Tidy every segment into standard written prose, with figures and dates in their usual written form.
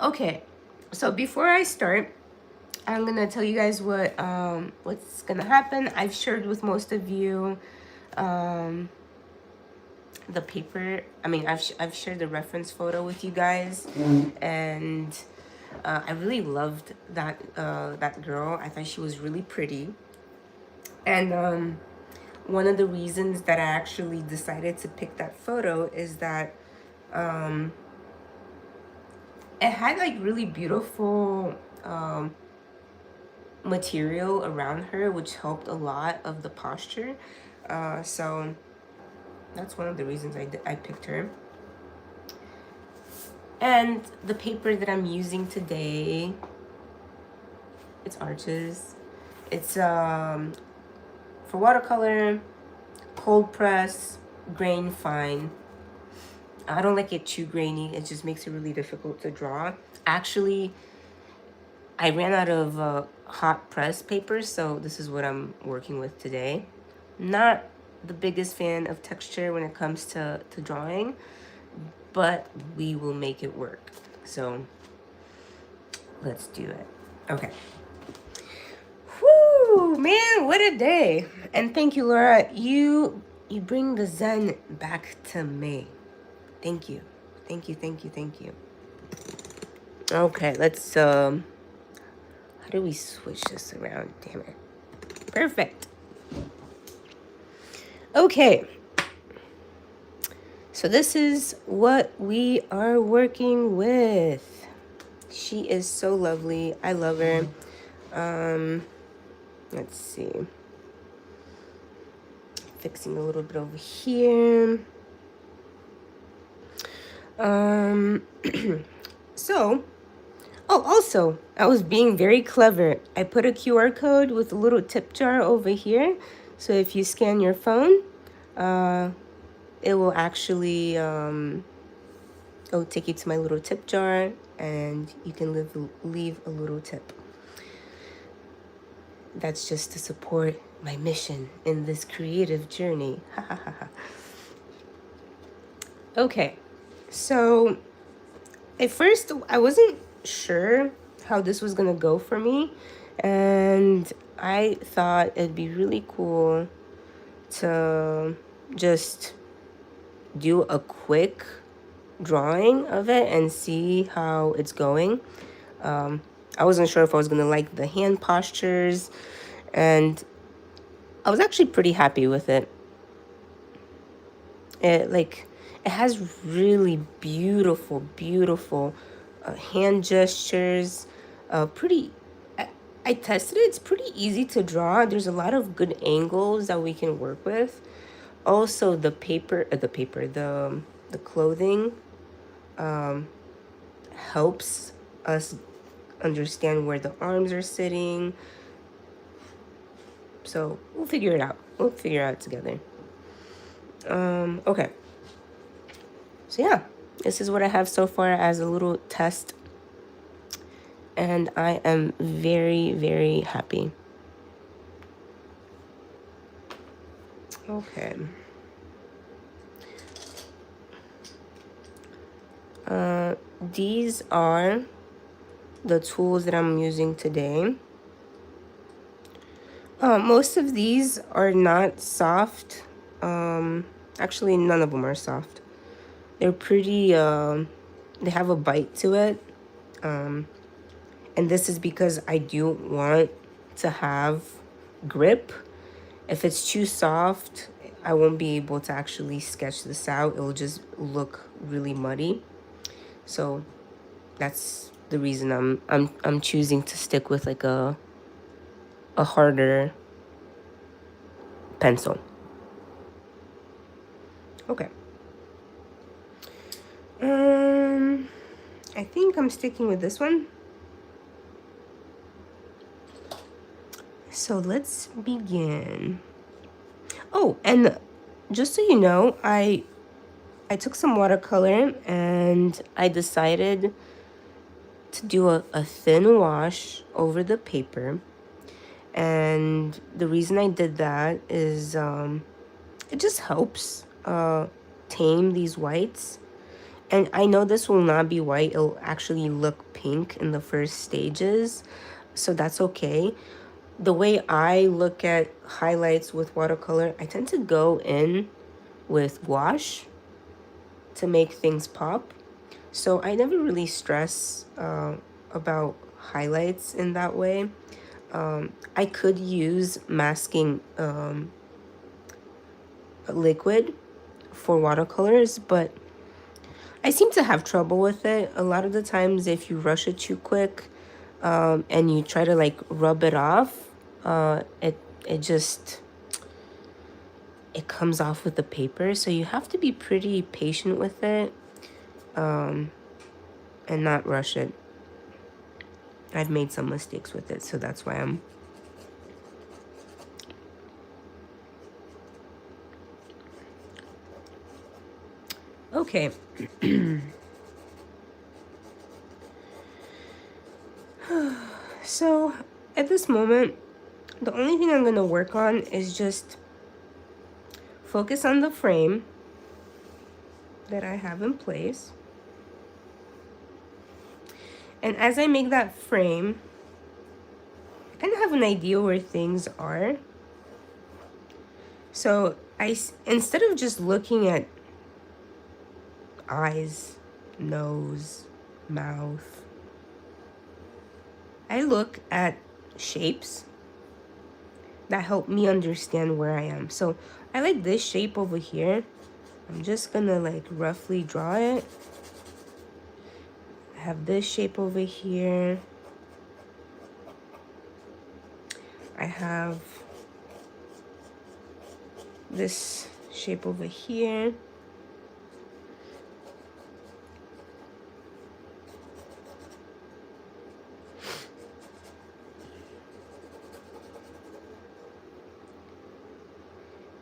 Okay, so before I start, I'm gonna tell you guys what's gonna happen. I've shared with most of you um, the paper. I mean, I've shared the reference photo with you guys, and I really loved that girl. I thought she was really pretty, and one of the reasons that I actually decided to pick that photo is that it had like really beautiful material around her, which helped a lot of the posture. So that's one of the reasons I picked her. And the paper that I'm using today, it's Arches. It's for watercolor, cold press, grain fine. I don't like it too grainy. It just makes it really difficult to draw. Actually, I ran out of hot press paper, so this is what I'm working with today. Not the biggest fan of texture when it comes to drawing, but we will make it work. So let's do it. Okay. Whoo, man, what a day. And thank you, Laura. You bring the zen back to me. Thank you. Thank you, thank you, thank you. Okay, let's how do we switch this around? Damn it. Perfect. Okay. So this is what we are working with. She is so lovely. I love her. Let's see. Fixing a little bit over here. So, oh, also, I was being very clever. I put a QR code with a little tip jar over here. So if you scan your phone, it will actually it'll take you to my little tip jar, and you can leave a little tip. That's just to support my mission in this creative journey. Okay, so at first I wasn't sure how this was gonna go for me, and I thought it'd be really cool to just do a quick drawing of it and see how it's going. I wasn't sure if I was gonna like the hand postures, and I was actually pretty happy with it. It has really beautiful hand gestures. Pretty. I tested it. It's pretty easy to draw. There's a lot of good angles that we can work with. Also, the clothing helps us understand where the arms are sitting. So we'll figure it out. We'll figure it out together. Okay. So yeah, this is what I have so far as a little test. And I am very happy. Okay. These are the tools that I'm using today. Most of these are not soft. Actually, none of them are soft. They're pretty, they have a bite to it. And this is because I do want to have grip. If it's too soft, I won't be able to actually sketch this out. It will just look really muddy. So that's the reason I'm choosing to stick with like a harder pencil. Okay. I think I'm sticking with this one. So let's begin. Oh, and just so you know, I took some watercolor and I decided to do a thin wash over the paper. And the reason I did that is it just helps tame these whites. And I know this will not be white. It'll actually look pink in the first stages. So that's okay. The way I look at highlights with watercolor, I tend to go in with gouache to make things pop. So I never really stress about highlights in that way. I could use masking liquid for watercolors, but I seem to have trouble with it. A lot of the times if you rush it too quick and you try to like rub it off, it just it comes off with the paper. So you have to be pretty patient with it and not rush it. I've made some mistakes with it, so that's why I'm okay. So at this moment, the only thing I'm gonna work on is just focus on the frame that I have in place. And as I make that frame, I kind of have an idea where things are. So instead of just looking at eyes, nose, mouth, I look at shapes that help me understand where I am. So I like this shape over here. I'm just gonna like roughly draw it. I have this shape over here. I have this shape over here.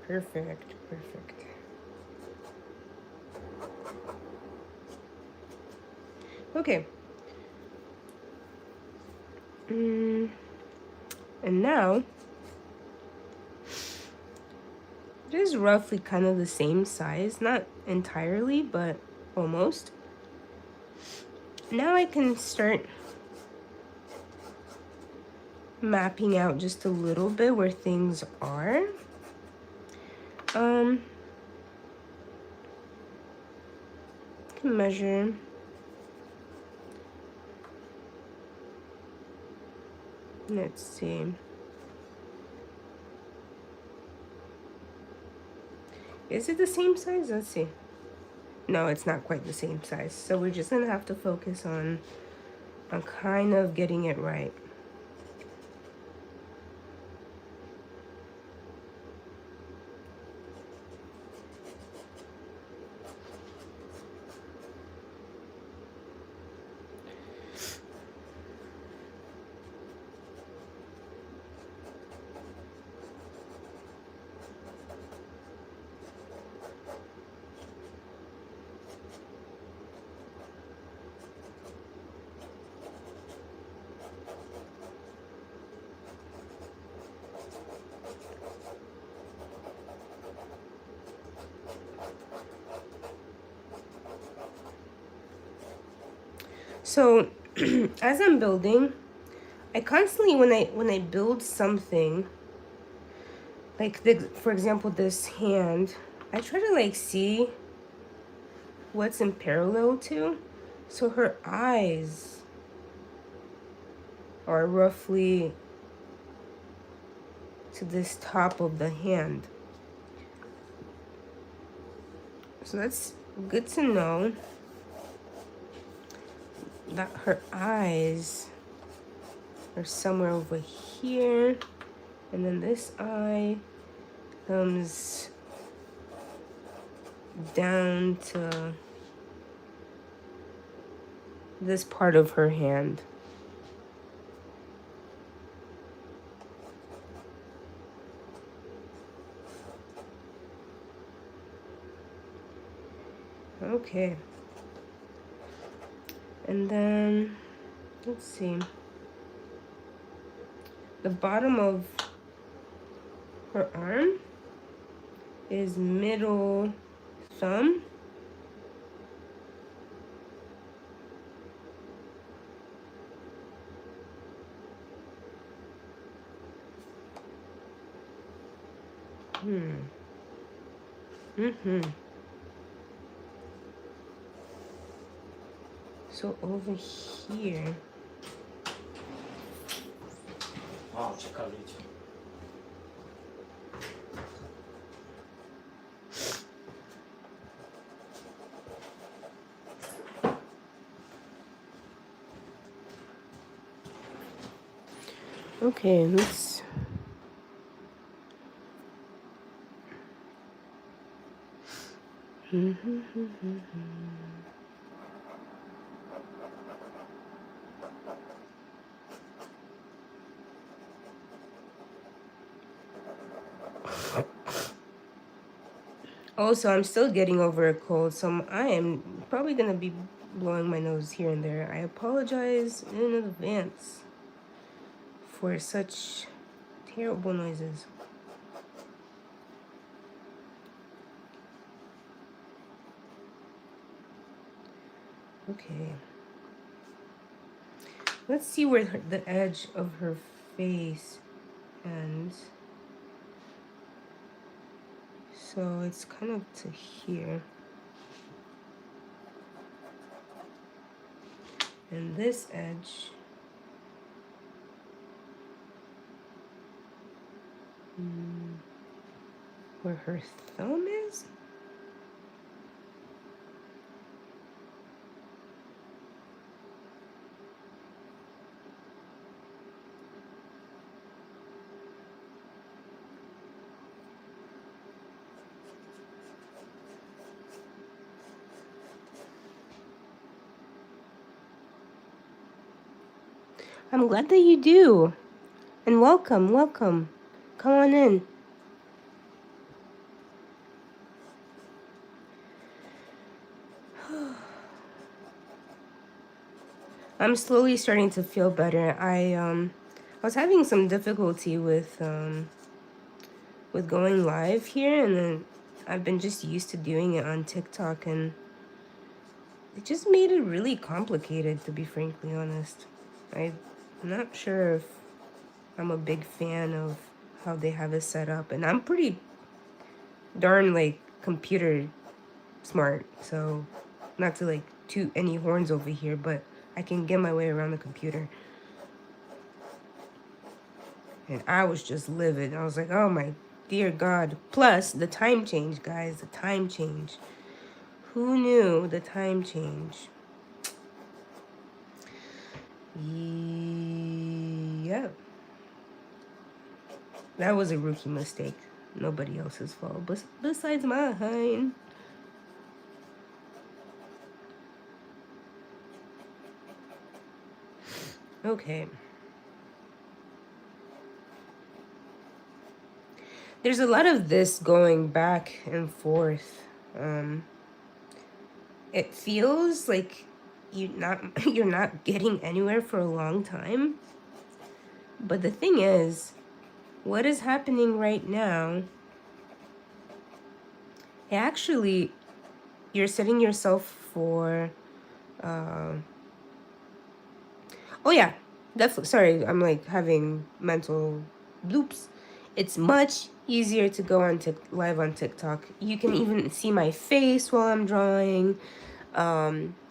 Perfect, perfect. Okay. And now, it is roughly kind of the same size, not entirely, but almost. Now I can start mapping out just a little bit where things are. I can measure. Let's see. Is it the same size? Let's see. No, it's not quite the same size. So we're just gonna have to focus on kind of getting it right. So as I'm building, I constantly when I build something, like for example this hand, I try to like see what's in parallel to. So her eyes are roughly to this top of the hand. So that's good to know that her eyes are somewhere over here, and then this eye comes down to this part of her hand. Okay. And then, let's see. The bottom of her arm is middle thumb. So over here. Okay, let's. Also, I'm still getting over a cold, so I am probably gonna be blowing my nose here and there. I apologize in advance for such terrible noises. Okay. Let's see where the edge of her face ends. So it's kind of to here. And this edge. Where her thumb is? I'm glad that you do. And welcome, welcome. Come on in. I'm slowly starting to feel better. I was having some difficulty with going live here, and then I've been just used to doing it on TikTok, and it just made it really complicated, to be frankly honest. I'm not sure if I'm a big fan of how they have it set up, and I'm pretty darn like computer smart, so not to like toot any horns over here, but I can get my way around the computer. And I was just livid. I was like, oh my dear God. Plus the time change, guys, the time change. Who knew the time change? Yep. That was a rookie mistake. Nobody else's fault, but besides mine. Okay. There's a lot of this going back and forth. It feels like you're not getting anywhere for a long time. But the thing is, what is happening right now? Actually, you're setting yourself for. Oh yeah, definitely. Sorry, I'm like having mental bloops. It's much easier to go on live on TikTok. You can even see my face while I'm drawing.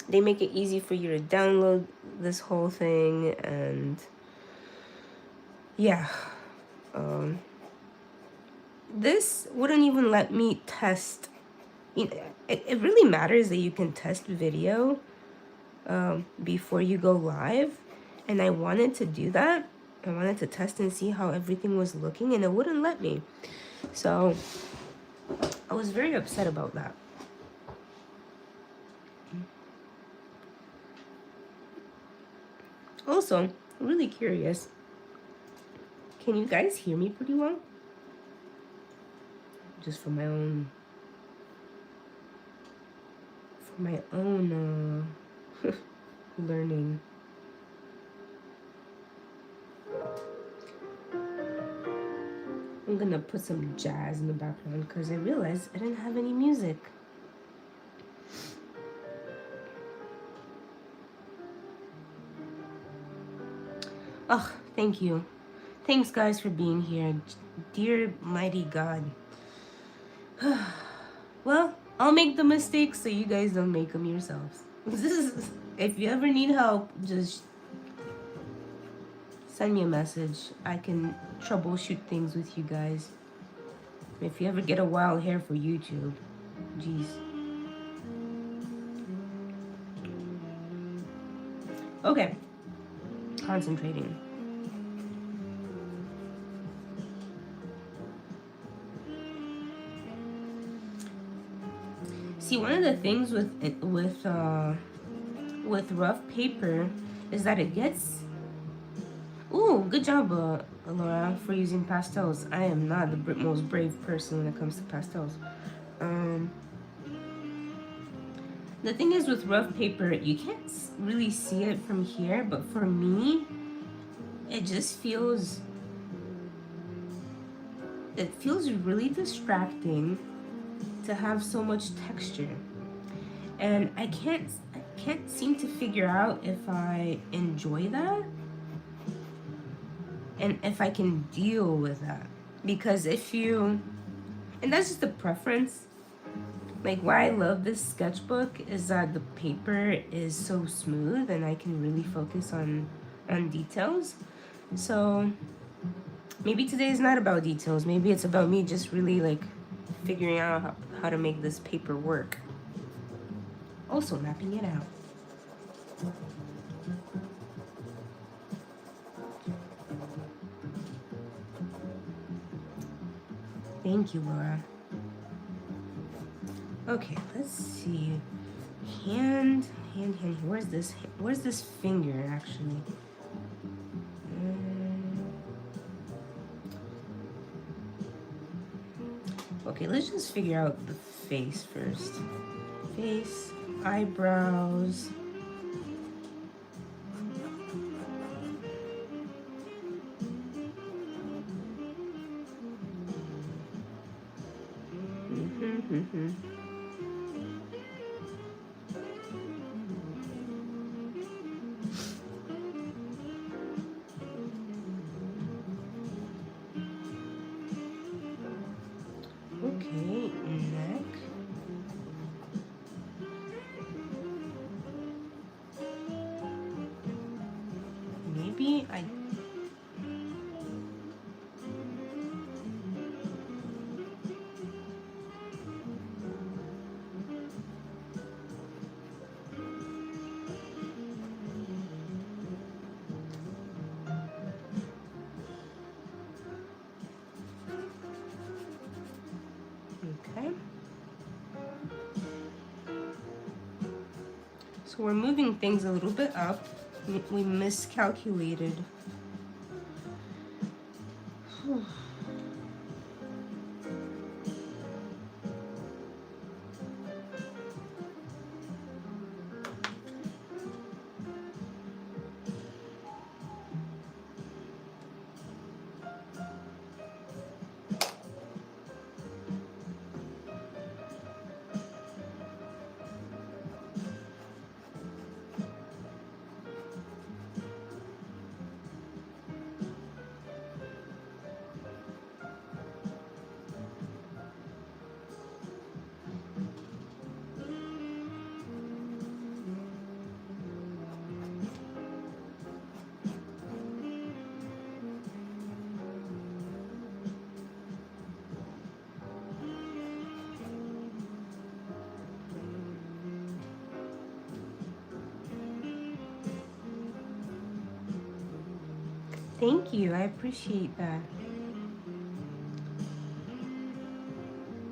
They make it easy for you to download this whole thing, and yeah, this wouldn't even let me test. It really matters that you can test video before you go live, and I wanted to do that. I wanted to test and see how everything was looking, and it wouldn't let me. So I was very upset about that. Also, really curious. Can you guys hear me pretty well? Just for my own learning. I'm gonna put some jazz in the background because I realized I didn't have any music. Oh, thank you. Thanks, guys, for being here. Dear mighty God. Well, I'll make the mistakes so you guys don't make them yourselves. If you ever need help, just send me a message. I can troubleshoot things with you guys. If you ever get a wild hair for YouTube, jeez. Okay, concentrating. See, one of the things with rough paper is that it gets. Ooh, good job, Laura, for using pastels. I am not the most brave person when it comes to pastels. The thing is with rough paper, you can't really see it from here, but for me, it just feels. It feels really distracting to have so much texture, and I can't seem to figure out if I enjoy that and if I can deal with that. Because if you, and that's just a preference, like why I love this sketchbook is that the paper is so smooth and I can really focus on details. So maybe today is not about details, maybe it's about me just really like figuring out how to make this paper work. Also mapping it out. Thank you, Laura. Okay, let's see. Hand. Where's this finger actually? Okay, let's just figure out the face first. Face, eyebrows. Okay, neck. Maybe I. Okay. So we're moving things a little bit up. We miscalculated. Thank you, I appreciate that.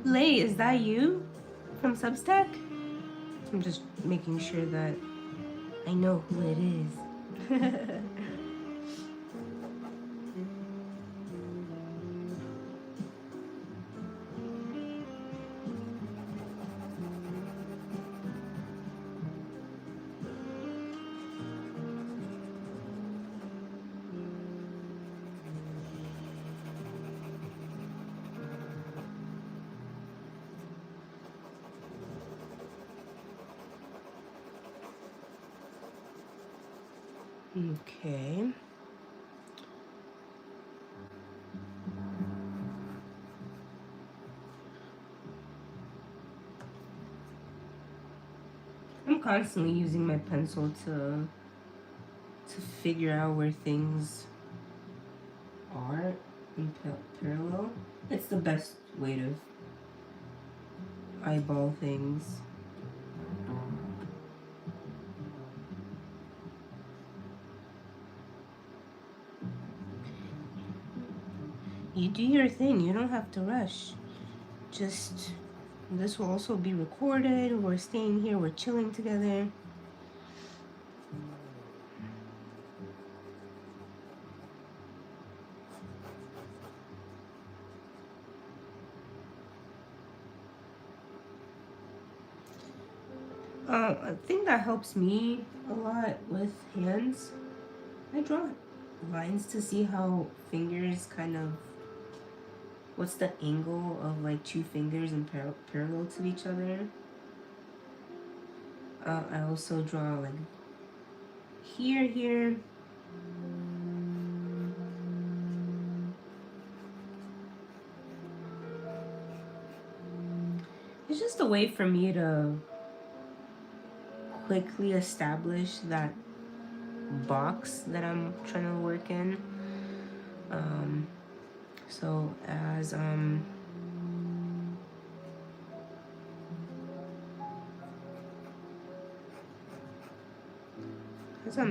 Lay, is that you from Substack? I'm just making sure that I know who it is. Okay. constantly using my pencil to figure out where things are in parallel. It's the best way to eyeball things. You do your thing, you don't have to rush. Just, this will also be recorded. We're staying here, we're chilling together. A thing that helps me a lot with hands, I draw lines to see how fingers kind of, what's the angle of like two fingers in parallel to each other. I also draw like here. It's just a way for me to quickly establish that box that I'm trying to work in. So as I'm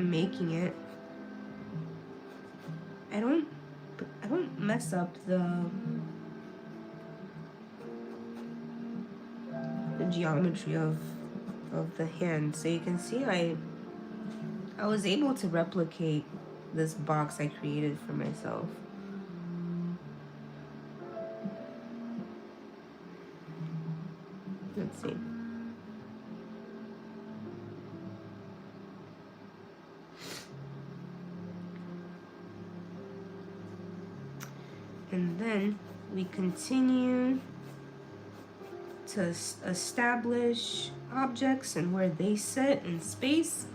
making it, I don't mess up the geometry of the hand. So you can see I was able to replicate this box I created for myself. Let's see. And then we continue to establish objects and where they sit in space.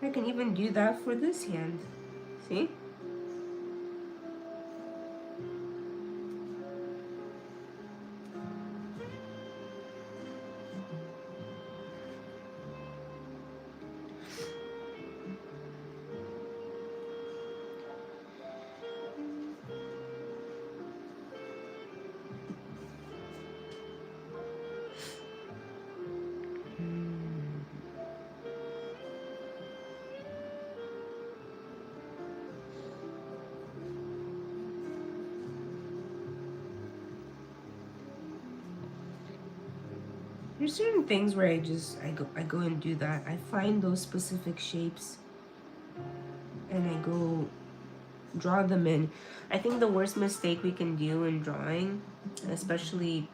I can even do that for this hand. See? There's certain things where I go and do that. I find those specific shapes and I go draw them in. I think the worst mistake we can do in drawing, especially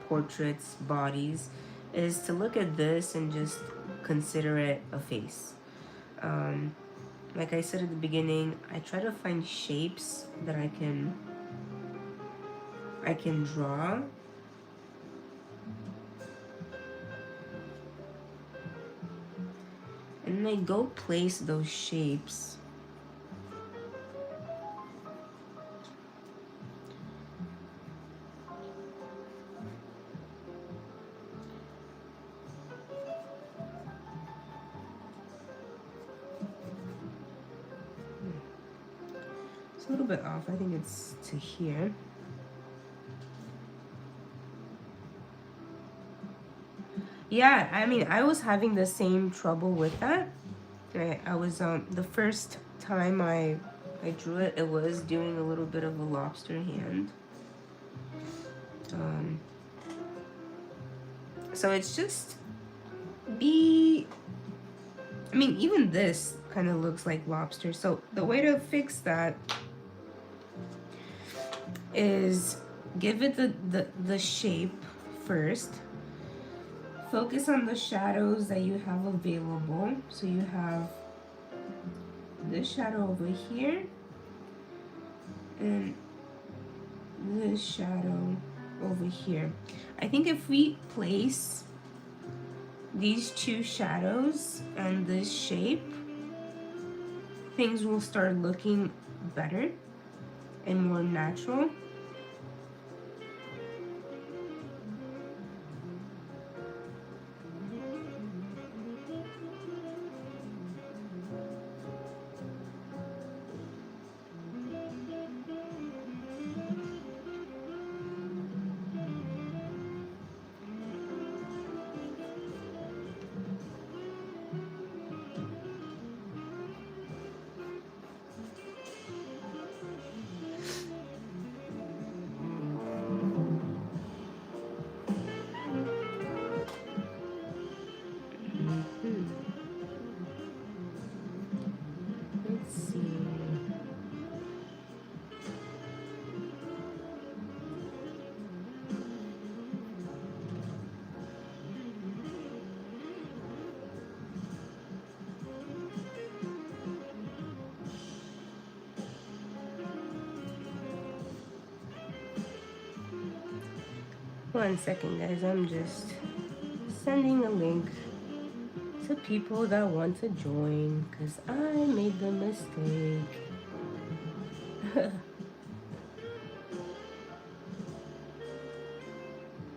portraits, bodies, is to look at this and just consider it a face. Like I said at the beginning, I try to find shapes that I can draw. And I go place those shapes. It's a little bit off. I think it's to here. Yeah, I mean, I was having the same trouble with that. I was the first time I drew it, it was doing a little bit of a lobster hand. So it's just I mean, even this kind of looks like lobster. So the way to fix that is give it the shape first. Focus on the shadows that you have available. So you have this shadow over here and this shadow over here. I think if we place these two shadows and this shape, things will start looking better and more natural. Let's see. One second, guys. I'm just sending a link to people that want to join because I made the mistake. There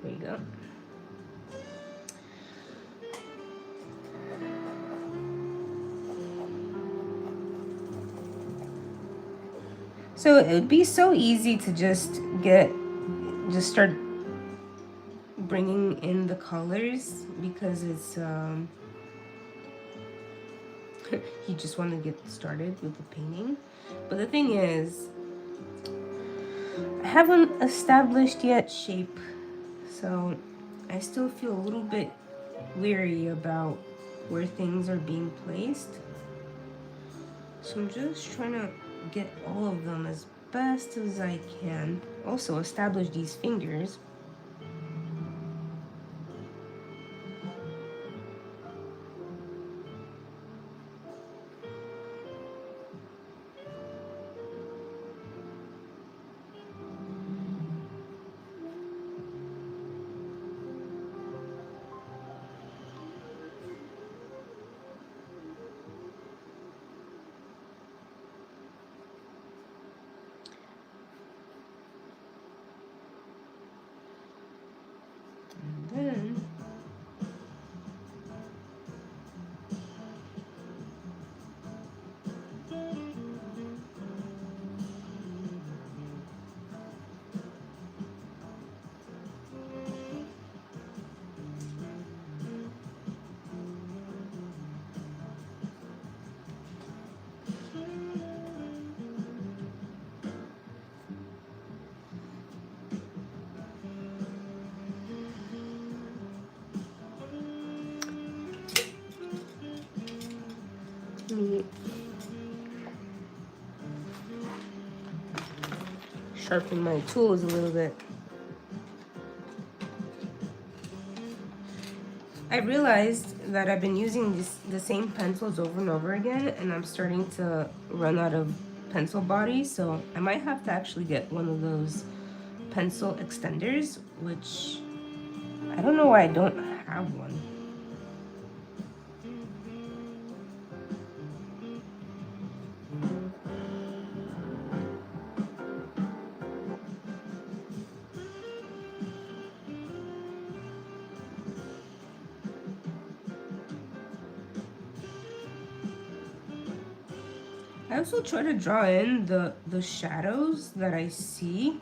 you go. So it would be so easy to just start bringing in the colors because it's you just want to get started with the painting. But the thing is, I haven't established yet shape, so I still feel a little bit weary about where things are being placed. So I'm just trying to get all of them as best as I can. Also establish these fingers. And then me sharpen my tools a little bit. I realized that I've been using the same pencils over and over again, and I'm starting to run out of pencil bodies, so I might have to actually get one of those pencil extenders, which I don't know why I don't have one. I also try to draw in the shadows that I see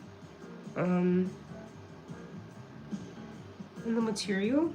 in the material.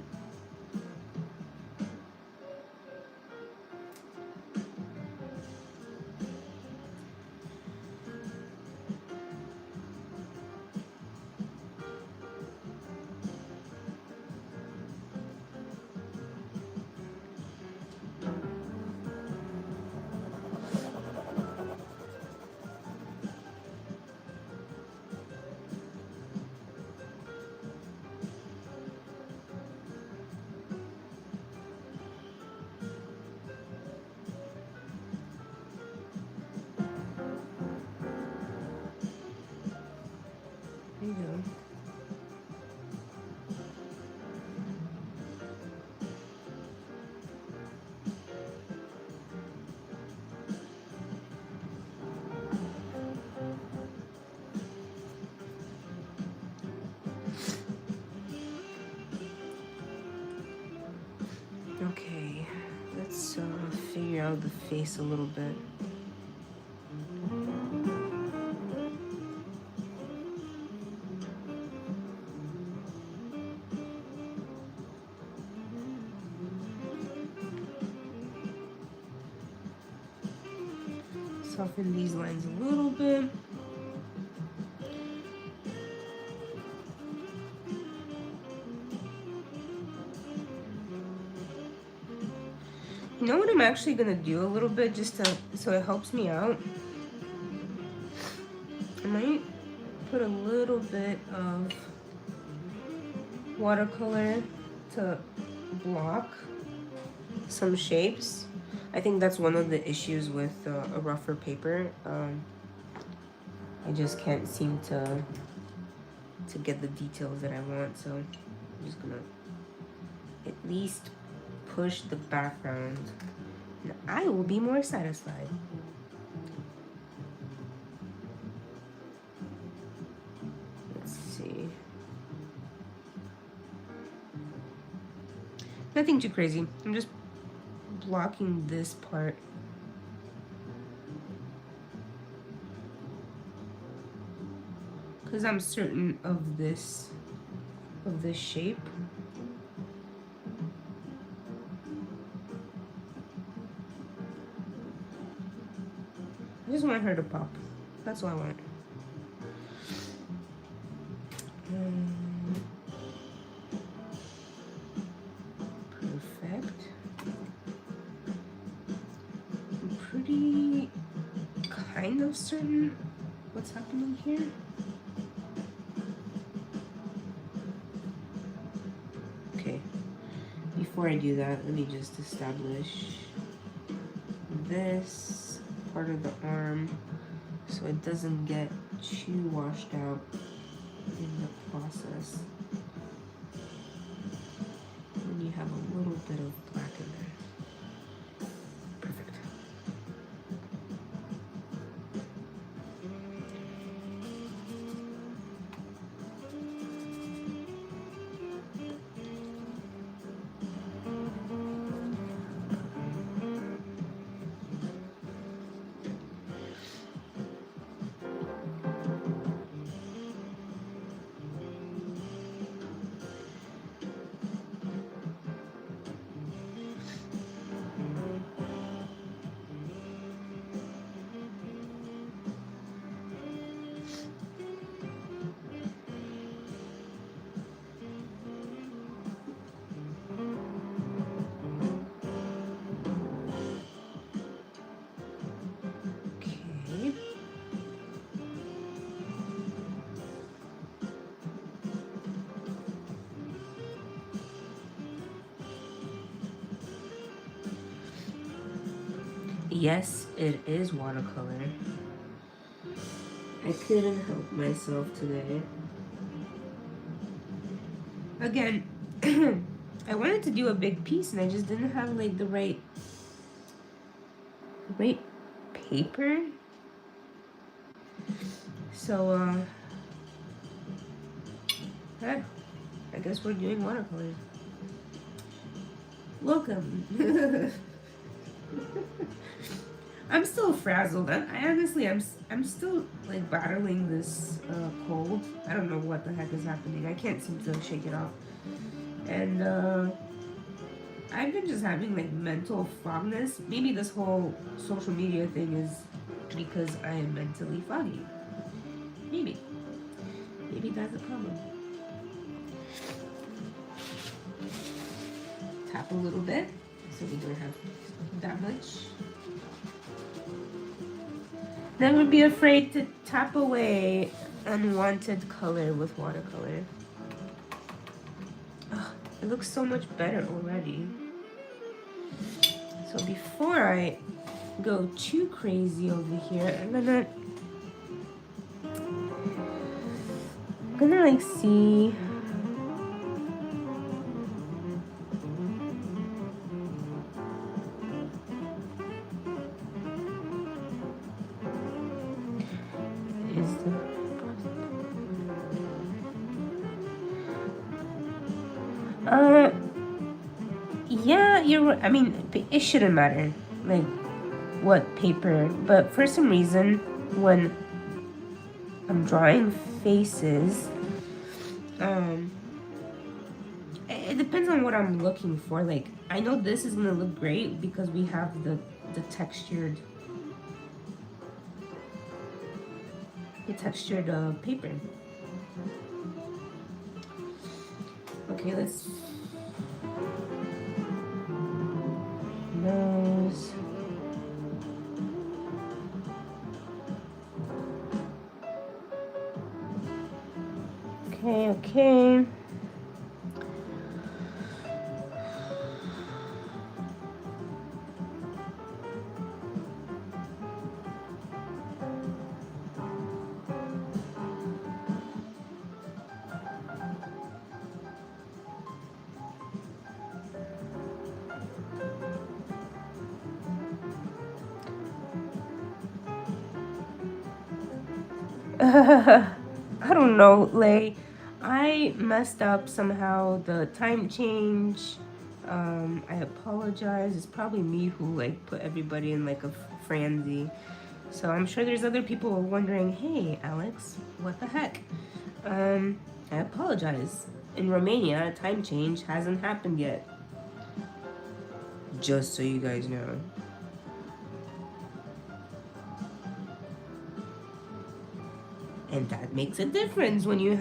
Okay, let's figure out the face a little bit. Soften these lines a little bit. You know what I'm actually gonna do a little bit just to so it helps me out? I might put a little bit of watercolor to block some shapes. I think that's one of the issues with a rougher paper. I just can't seem to get the details that I want, so I'm just gonna at least push the background and I will be more satisfied. Let's see. Nothing too crazy. I'm just blocking this part. Because I'm certain of this shape. I just want her to pop. That's all I want. Perfect. I'm pretty kind of certain what's happening here. Okay. Before I do that, let me just establish this part of the arm so it doesn't get too washed out in the process. And you have a little bit of black in there. Perfect. Yes, it is watercolor. I couldn't help myself today. Again, I wanted to do a big piece and I just didn't have like the right paper. So I guess we're doing watercolor. Welcome. I'm still frazzled. I honestly, I'm still like battling this cold. I don't know what the heck is happening. I can't seem to shake it off. And I've been just having like mental fogness. Maybe this whole social media thing is because I am mentally foggy. Maybe that's a problem. Tap a little bit so we don't have that much. Never be afraid to tap away unwanted color with watercolor. Oh, it looks so much better already. So before I go too crazy over here, I'm gonna like see. I mean, it shouldn't matter, like, what paper, but for some reason, when I'm drawing faces, it depends on what I'm looking for. Like, I know this is gonna look great because we have the textured paper. Okay, let's nose. Okay. I don't know, Lay. I messed up somehow the time change. I apologize. It's probably me who like put everybody in like a frenzy. So I'm sure there's other people wondering, hey, Alex, what the heck? I apologize. In Romania, time change hasn't happened yet. Just so you guys know. And that makes a difference when you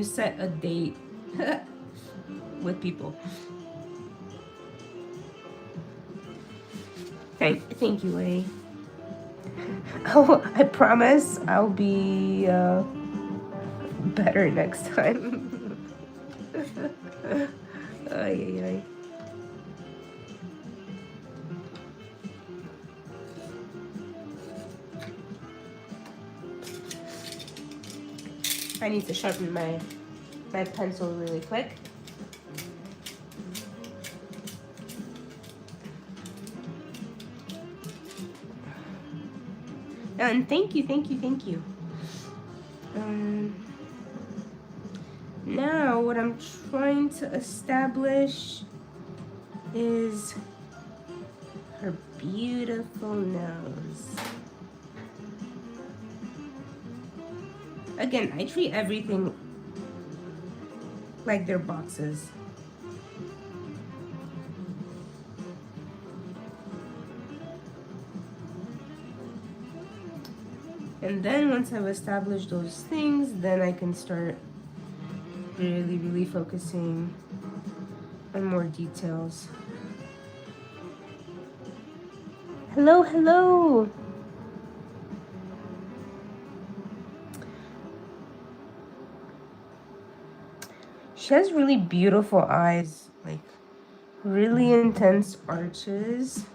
set a date with people. Thank you, A. Oh, I promise I'll be better next time. Ay. I need to sharpen my pencil really quick. And thank you. Now what I'm trying to establish is her beautiful nose. Again, I treat everything like they're boxes. And then once I've established those things, then I can start really focusing on more details. Hello. She has really beautiful eyes, like really intense arches.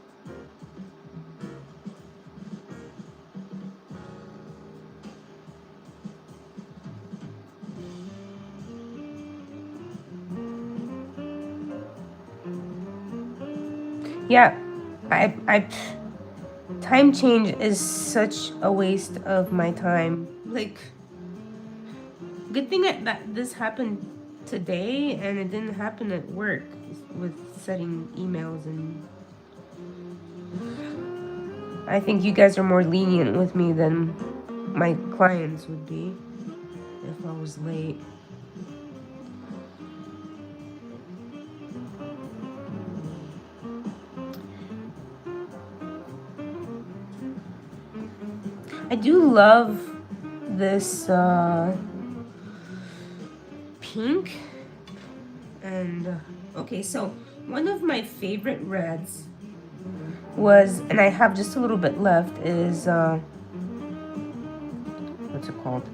Yeah, I time change is such a waste of my time. Like, good thing that this happened today and it didn't happen at work with setting emails, and I think you guys are more lenient with me than my clients would be if I was late. I do love this pink. And okay, so one of my favorite reds was, and I have just a little bit left, is what's it called?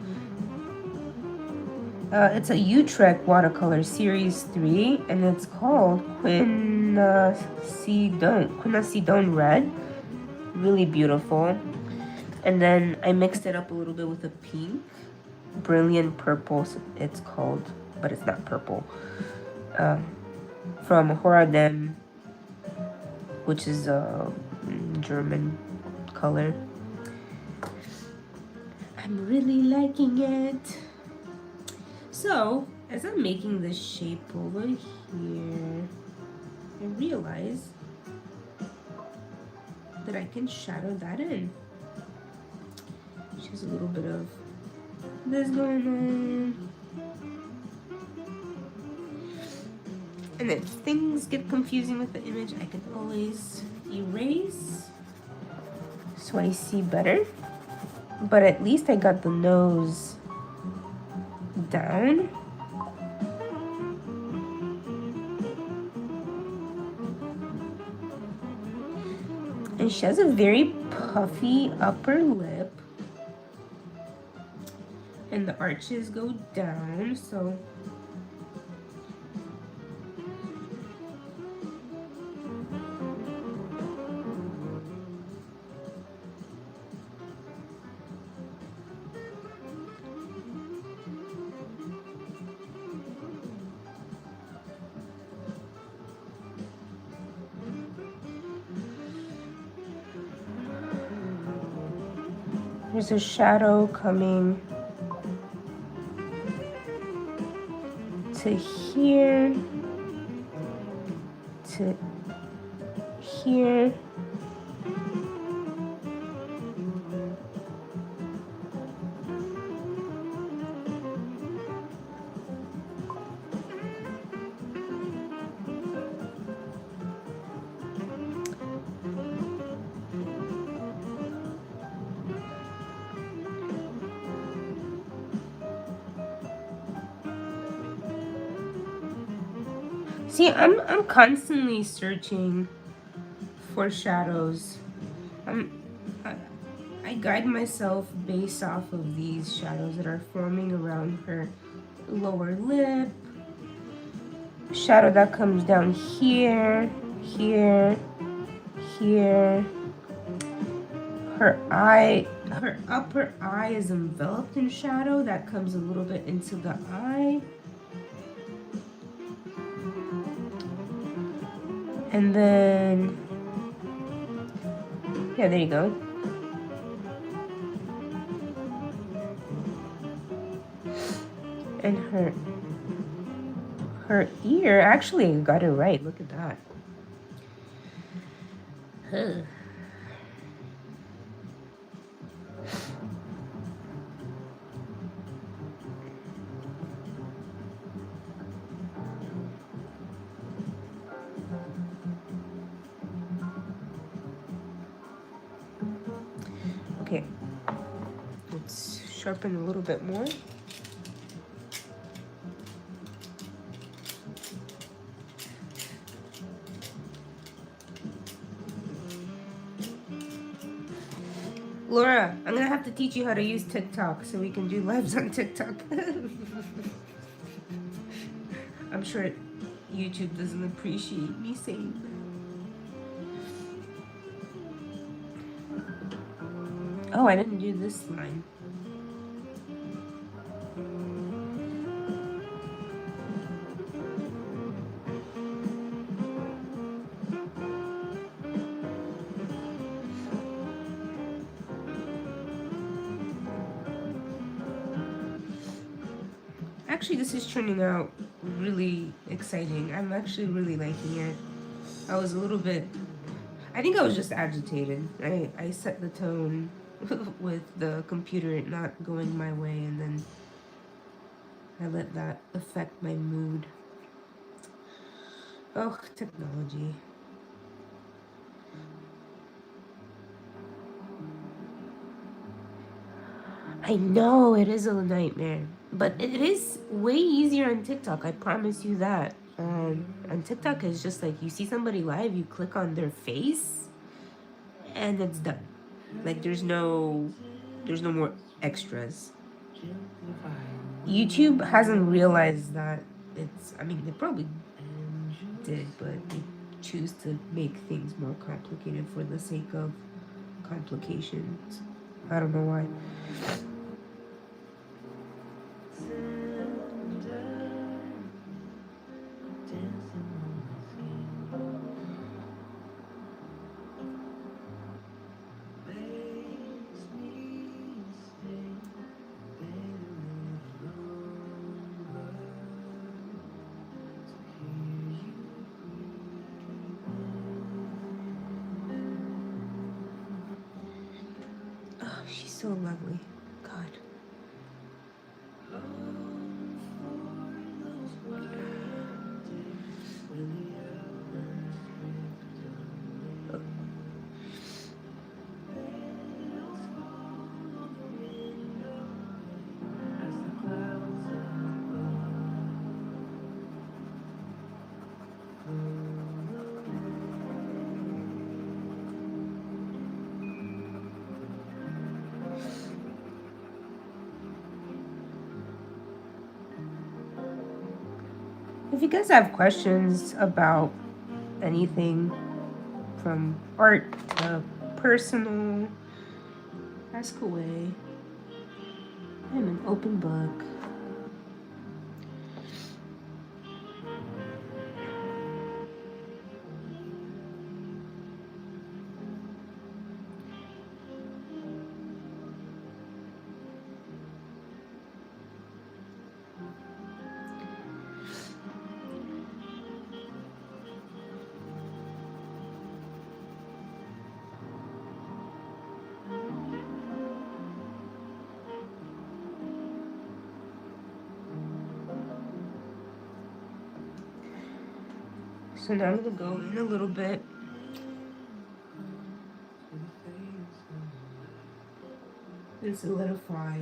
It's a Utrecht watercolor series 3, and it's called Quinasidone Red. Really beautiful. And then I mixed it up a little bit with a pink, Brilliant Purple, it's called, but it's not purple. From Horadem, which is a German color. I'm really liking it. So, as I'm making this shape over here, I realize that I can shadow that in. Just a little bit of this going on. And if things get confusing with the image, I can always erase so I see better. But at least I got the nose down. And she has a very puffy upper lip. And the arches go down, so there's a shadow coming to here, to here. See, I'm constantly searching for shadows. I guide myself based off of these shadows that are forming around her lower lip. Shadow that comes down here, here, here. Her eye, her upper eye is enveloped in shadow that comes a little bit into the eye. And then, yeah, there you go. And her ear, actually I got it right, look at that. Huh. Okay, let's sharpen a little bit more. Laura, I'm gonna have to teach you how to use TikTok so we can do lives on TikTok. I'm sure YouTube doesn't appreciate me saying that. Oh, I didn't do this line. Actually, this is turning out really exciting. I'm actually really liking it. I was a little bit, I think I was just agitated. I set the tone with the computer not going my way, and then I let that affect my mood. Oh, technology. I know it is a nightmare, but it is way easier on TikTok. I promise you that. On TikTok, it's just like you see somebody live, you click on their face, and it's done. Like there's no more extras. YouTube hasn't realized that it's. I mean, they probably did, but they choose to make things more complicated for the sake of complications. I don't know why. so lovely. God. If you guys have questions about anything from art to personal, ask away. I'm an open book. So now I'm gonna go in a little bit. And solidify.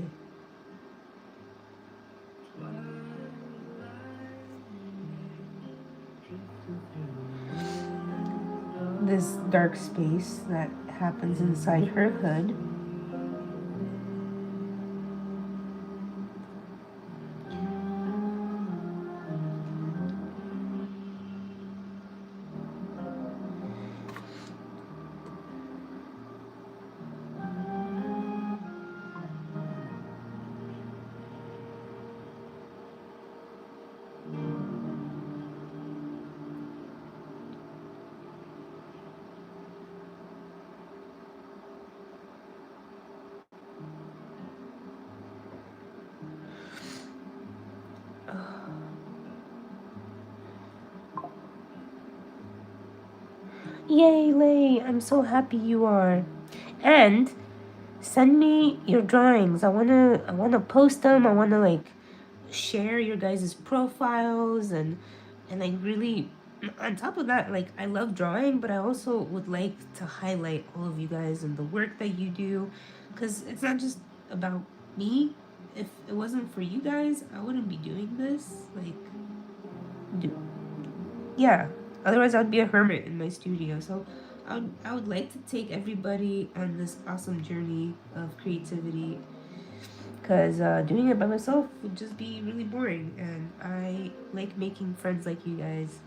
This dark space that happens inside her hood. Yay, Lay! I'm so happy you are. And send me your drawings. I wanna post them. I wanna like share your guys' profiles and I really, on top of that, like I love drawing, but I also would like to highlight all of you guys and the work that you do, because it's not just about me. If it wasn't for you guys, I wouldn't be doing this. Like, yeah, otherwise I'd be a hermit in my studio. So I would like to take everybody on this awesome journey of creativity, because doing it by myself would just be really boring, and I like making friends like you guys.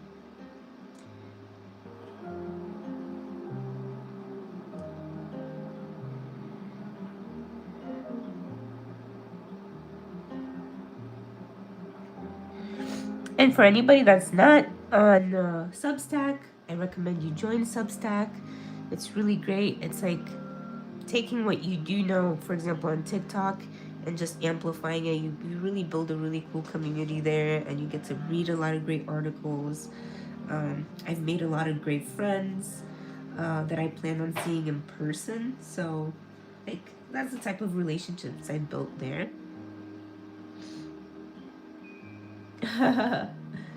And for anybody that's not on Substack, I recommend you join Substack. It's really great. It's like taking what you do know, for example, on TikTok, and just amplifying it. You really build a really cool community there, and you get to read a lot of great articles. I've made a lot of great friends that I plan on seeing in person. So, like, that's the type of relationships I built there.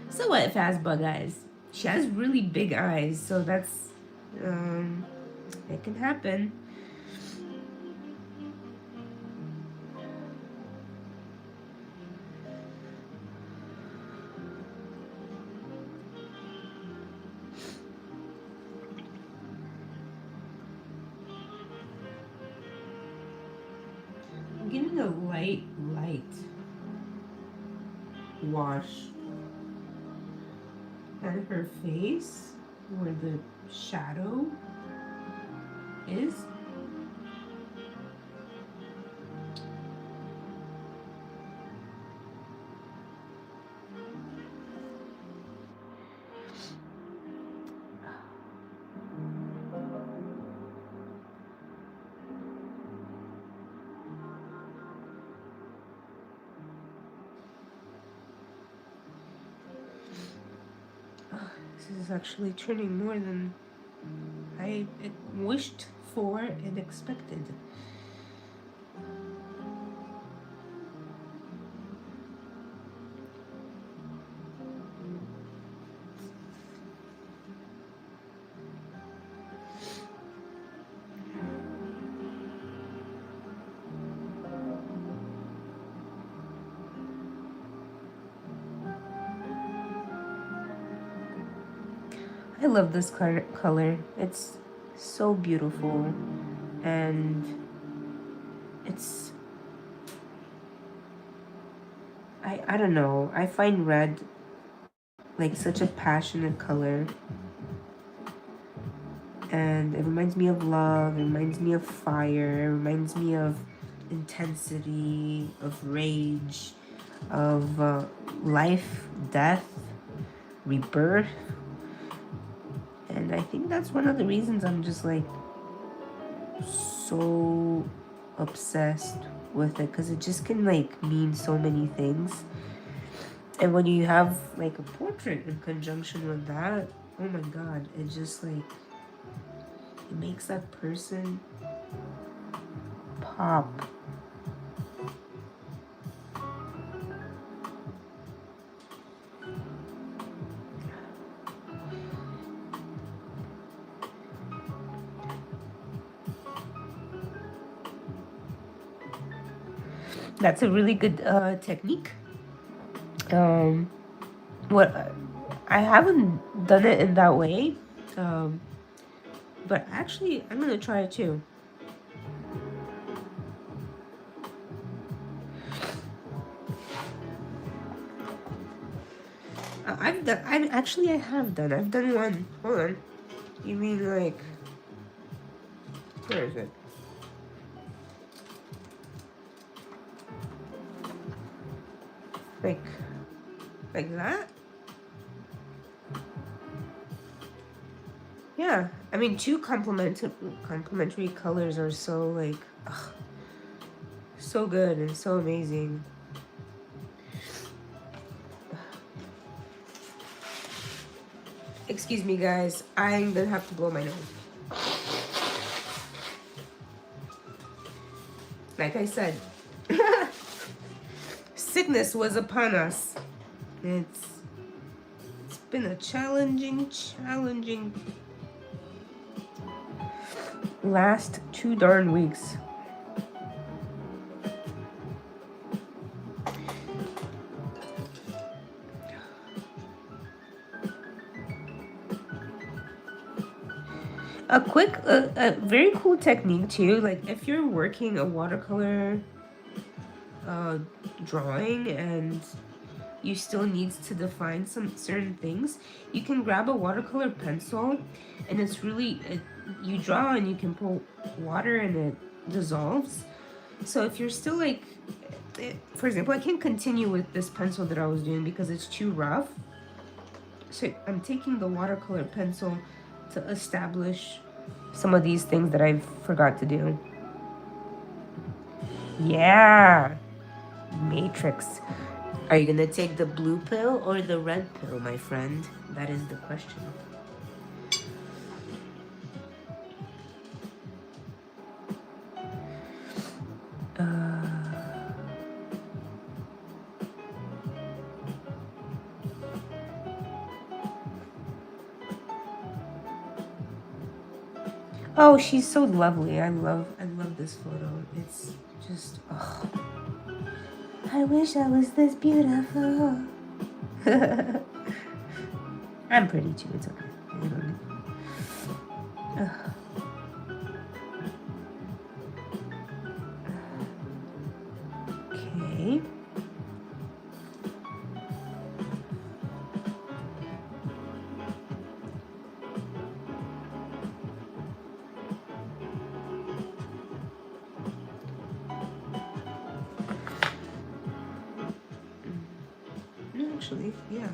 So what if it has bug eyes? She has really big eyes, so that's it can happen. I'm getting a light wash on her face where the shadow is. This is actually turning more than I wished for and expected. I love this color. It's so beautiful, and it's, I don't know. I find red like such a passionate color, and it reminds me of love, it reminds me of fire, it reminds me of intensity, of rage, of life, death, rebirth. And I think that's one of the reasons I'm just like so obsessed with it, because it just can like mean so many things. And when you have like a portrait in conjunction with that, oh my god, it just like, it makes that person pop. That's a really good technique. What I haven't done it in that way, but actually I'm gonna try it too. I've done. I have done. I've done one. Hold on. You mean like? Where is it? Like that? Yeah. I mean, two complementary colors are so like, ugh, so good and so amazing. Excuse me, guys. I'm gonna have to blow my nose. Like I said, sickness was upon us. It's been a challenging last 2 darn weeks. A very cool technique too, like if you're working a watercolor drawing and you still need to define some certain things, you can grab a watercolor pencil, and it's really, you draw and you can pour water and it dissolves. So if you're still like, for example, I can't continue with this pencil that I was doing because it's too rough. So I'm taking the watercolor pencil to establish some of these things that I forgot to do. Yeah, Matrix. Are you gonna take the blue pill or the red pill, my friend? That is the question. Oh, she's so lovely. I love this photo. It's just, oh. I wish I was this beautiful. I'm pretty too. It's okay. You don't need. Okay. No, actually, yeah.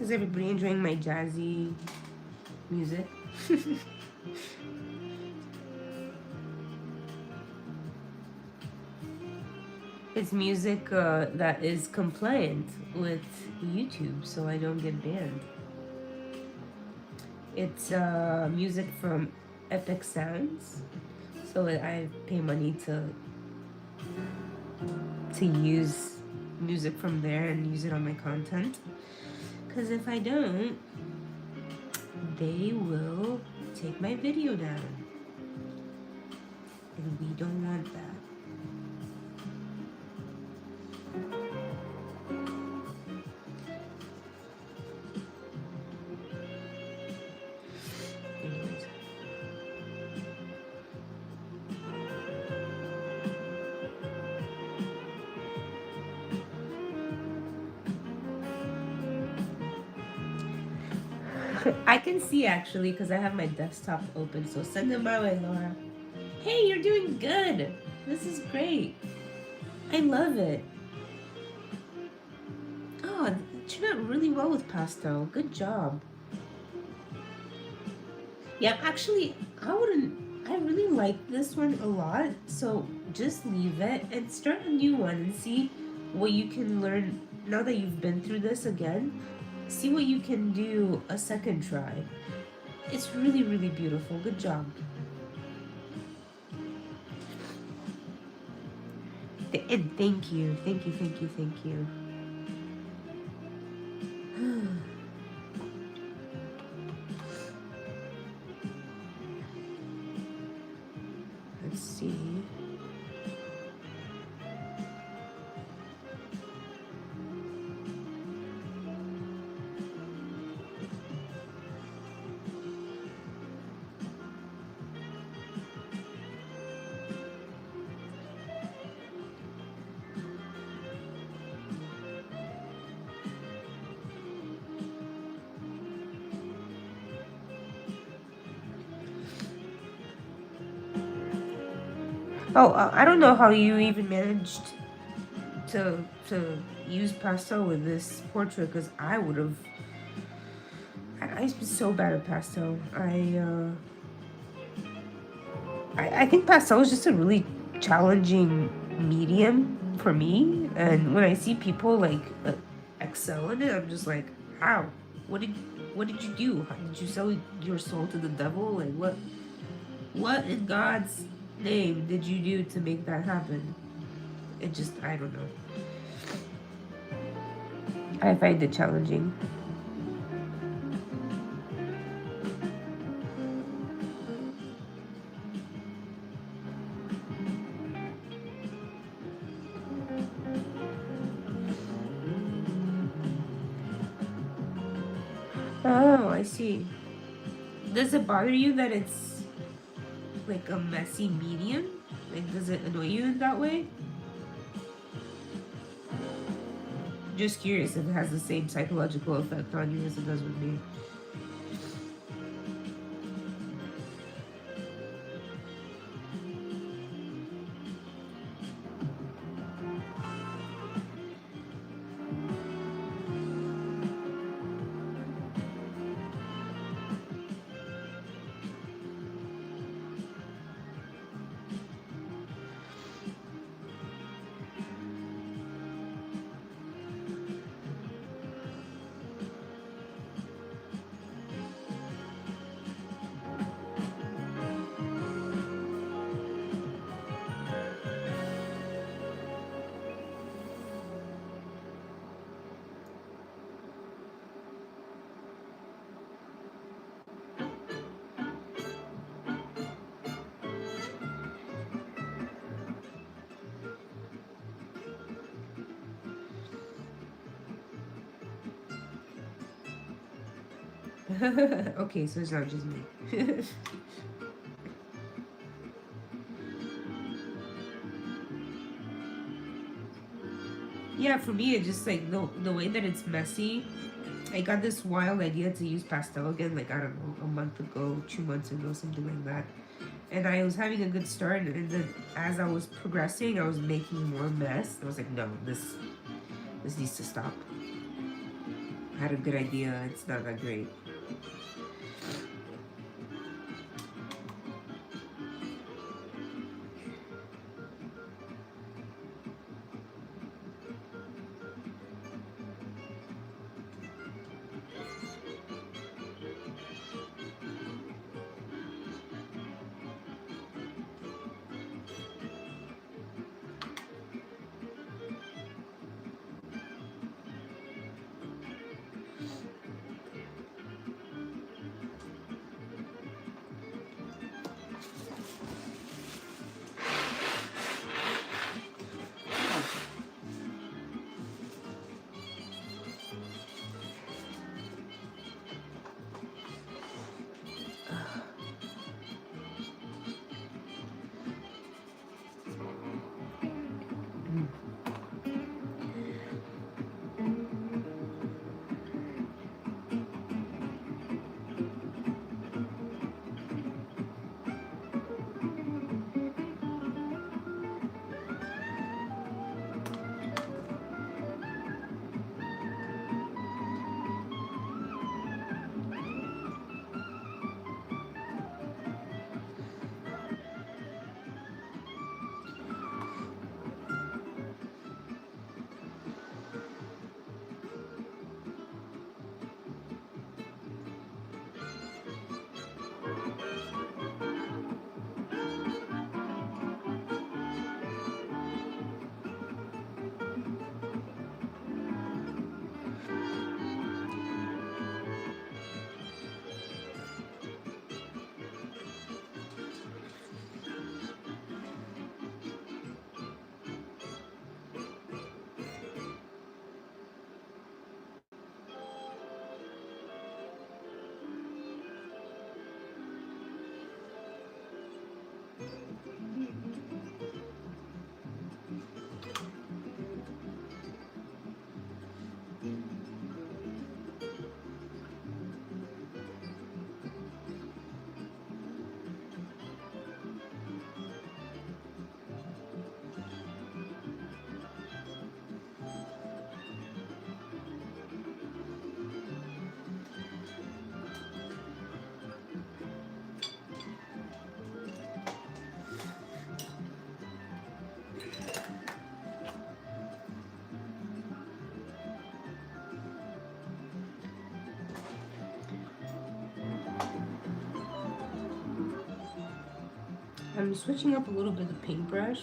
Is everybody enjoying my jazzy music? It's music that is compliant with YouTube, so I don't get banned. It's music from Epic Sounds, so I pay money to use music from there and use it on my content. Because if I don't, they will take my video down. And we don't want that. Anyways. I can see actually because I have my desktop open, so send them my way, Laura. Hey, you're doing good. This is great. I love it. Oh, it turned out really well with pastel. Good job. Yeah, actually, I really like this one a lot, so just leave it and start a new one and see what you can learn now that you've been through this again. See what you can do a second try. It's really, really beautiful. Good job. And thank you. Thank you, thank you, thank you. Let's see. Oh, I don't know how you even managed to use pastel with this portrait, because I would have. I've been so bad at pastel. I think pastel is just a really challenging medium for me, and when I see people like excel in it, I'm just like, how? What did you do? How, did you sell your soul to the devil? Like what in God's name did you do to make that happen? It just, I don't know. I find it challenging. Oh, I see. Does it bother you that it's like a messy medium? Like, does it annoy you in that way? Just curious if it has the same psychological effect on you as it does with me. Okay, so it's not just me. Yeah, for me, it just like the way that it's messy. I got this wild idea to use pastel again, like, I don't know, a month ago, 2 months ago, something like that. And I was having a good start, and then as I was progressing, I was making more mess. I was like, no, this needs to stop. had a good idea, it's not that great. I'm switching up a little bit the paintbrush.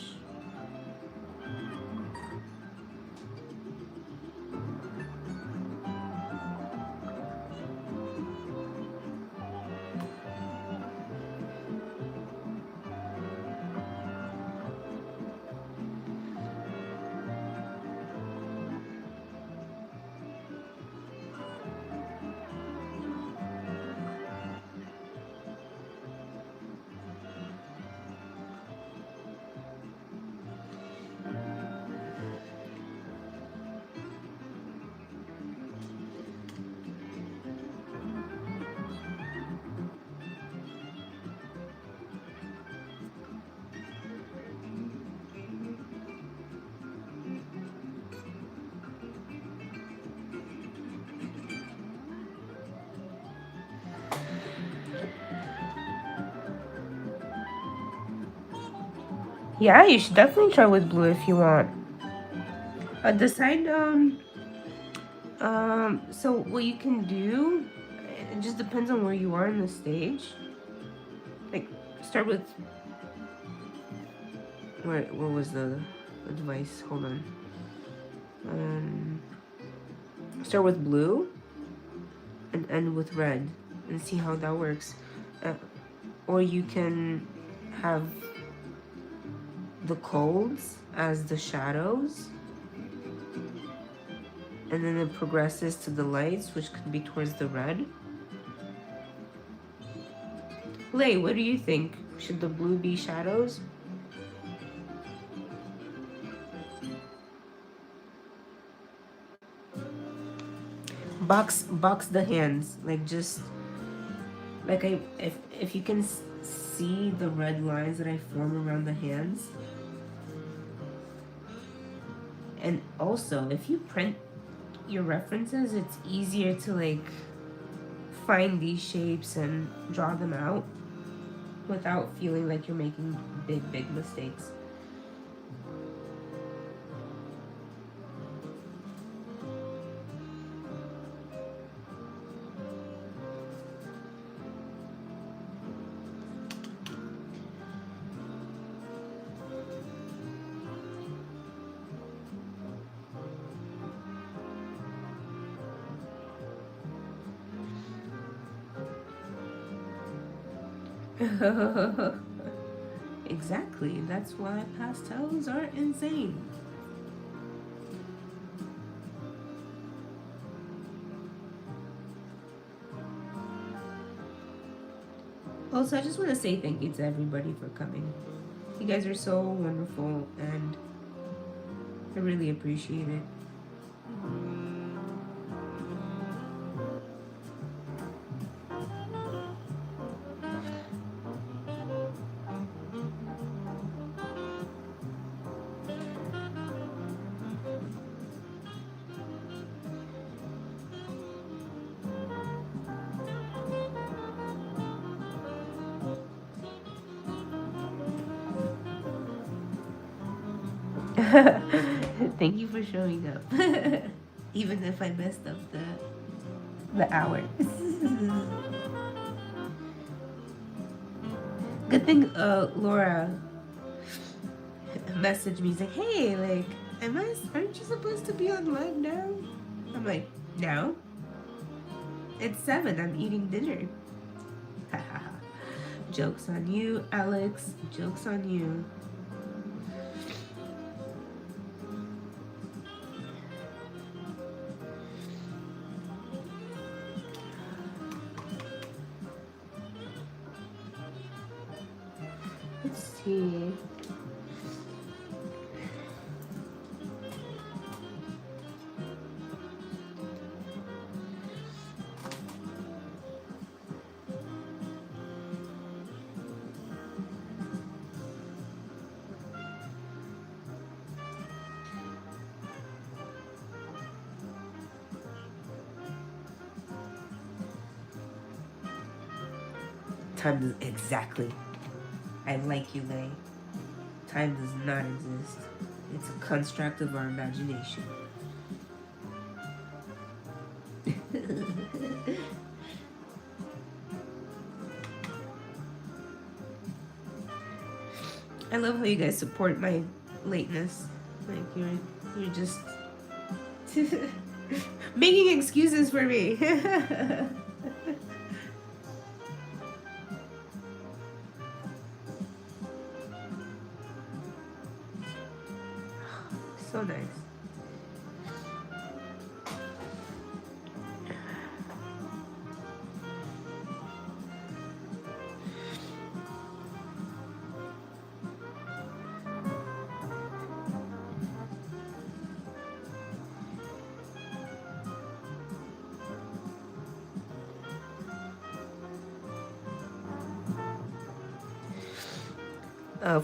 Yeah, you should definitely try with blue if you want. Decide, so what you can do, it just depends on where you are in the stage. Like, start with, where was the device? Hold on. Start with blue and end with red and see how that works. Or you can have the colds as the shadows, and then it progresses to the lights, which could be towards the red. Lay, what do you think? Should the blue be shadows? Box the hands, like just like if you can see the red lines that I form around the hands. And also, if you print your references, it's easier to like find these shapes and draw them out without feeling like you're making big mistakes. Exactly. That's why pastels are insane. Also, I just want to say thank you to everybody for coming. You guys are so wonderful, and I really appreciate it. Thank you for showing up. Even if I messed up the hour. Good thing Laura messaged me saying, hey, like, aren't you supposed to be on live now? I'm like, no. It's 7, I'm eating dinner. Joke's on you, Alex. Joke's on you. Let's see. Time does exactly. I like you, Lay. Time does not exist. It's a construct of our imagination. I love how you guys support my lateness. Like you're just making excuses for me. So nice.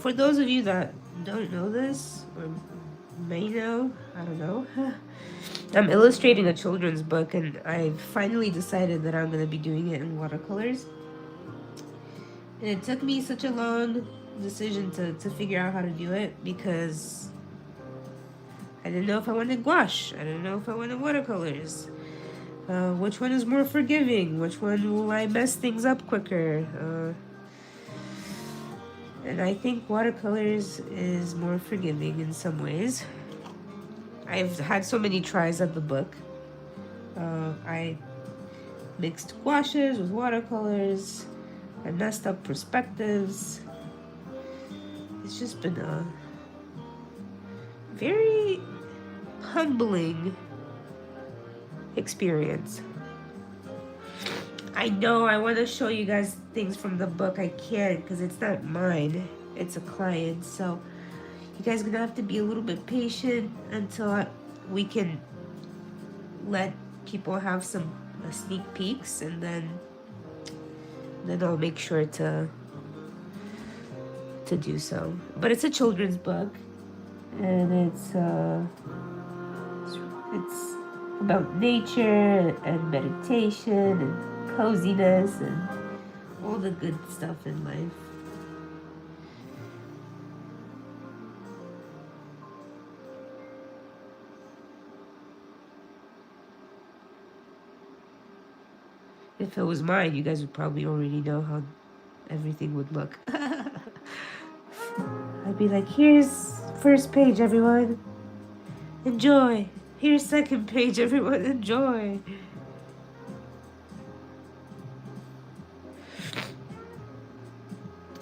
For those of you that don't know this, or may know, I don't know, I'm illustrating a children's book, and I've finally decided that I'm going to be doing it in watercolors. And it took me such a long decision to figure out how to do it, because I didn't know if I wanted gouache, I didn't know if I wanted watercolors. Which one is more forgiving? Which one will I mess things up quicker? And I think watercolors is more forgiving in some ways. I've had so many tries at the book. I mixed gouaches with watercolors. I messed up perspectives. It's just been a very humbling experience. I know I want to show you guys things from the book. I can't because it's not mine. It's a client. So you guys are going to have to be a little bit patient until we can let people have some sneak peeks, and then I'll make sure to do so. But it's a children's book, and it's about nature and meditation and coziness and all the good stuff in life. If it was mine, you guys would probably already know how everything would look. I'd be like, here's first page, everyone. Enjoy. Here's second page, everyone. Enjoy.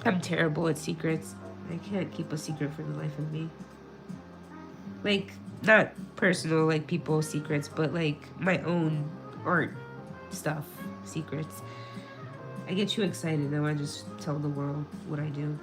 I'm terrible at secrets. I can't keep a secret for the life of me. Like, not personal, like people's secrets, but like my own art stuff, secrets. I get too excited and I just tell the world what I do.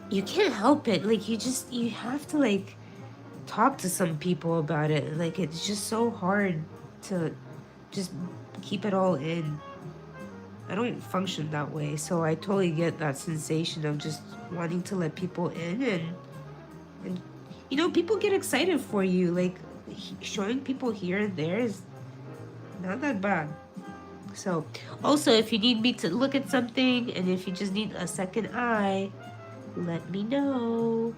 You can't help it. Like, you have to, like, talk to some people about it. Like, it's just so hard to just keep it all in. I don't function that way, so I totally get that sensation of just wanting to let people in, and you know, people get excited for you. Like, showing people here and there is not that bad. So, also, if you need me to look at something, and if you just need a second eye, let me know.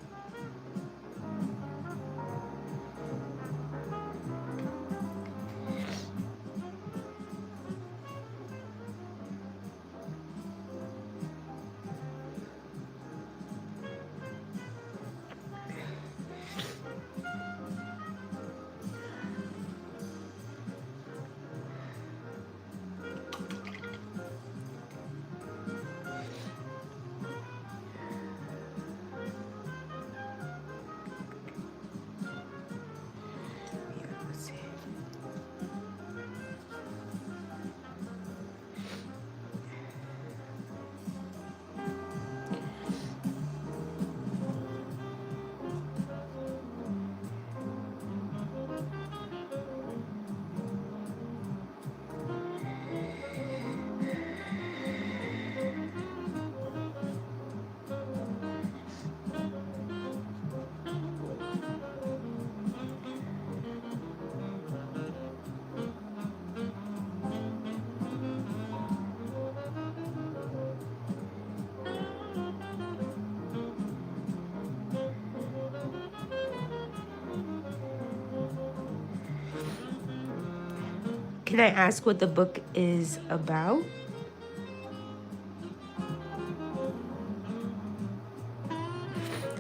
Can I ask what the book is about?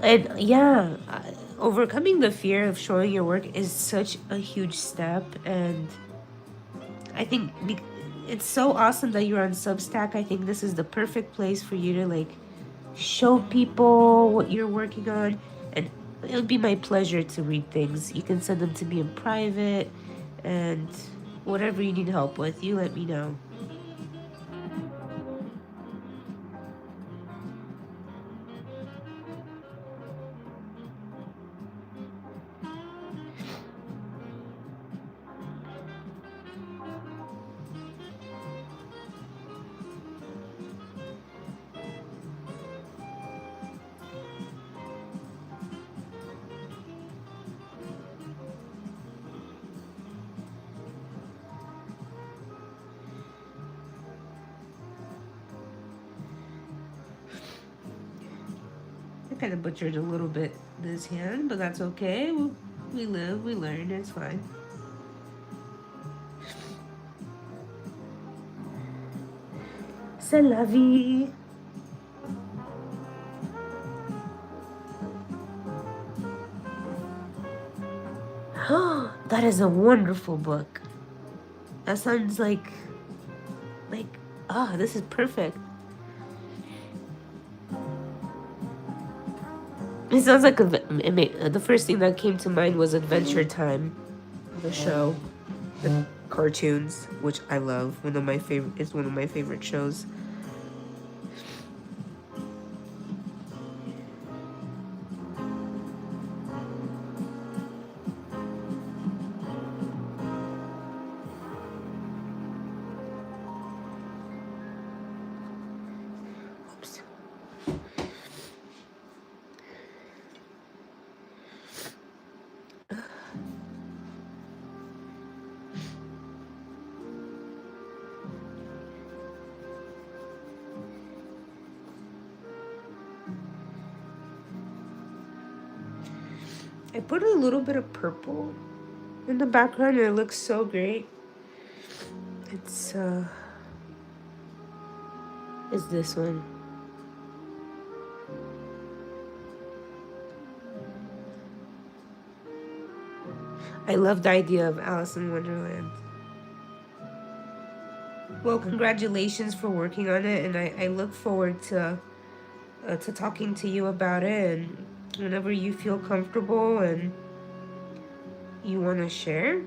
And yeah, overcoming the fear of showing your work is such a huge step. And I think it's so awesome that you're on Substack. I think this is the perfect place for you to, like, show people what you're working on. And it would be my pleasure to read things. You can send them to me in private, and whatever you need help with, you let me know. I kind of butchered a little bit this hand, but that's okay. We live, we learn, it's fine. C'est la vie. That is a wonderful book. That sounds like Ah, this is perfect. It sounds like the first thing that came to mind was Adventure Time, the show, the cartoons, which I love. One of my favorite. It's one of my favorite shows. Oops. I put a little bit of purple in the background and it looks so great. It's this one. I love the idea of Alice in Wonderland. Well, congratulations for working on it, and I look forward to talking to you about it. And whenever you feel comfortable and you want to share,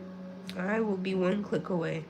I will be one click away.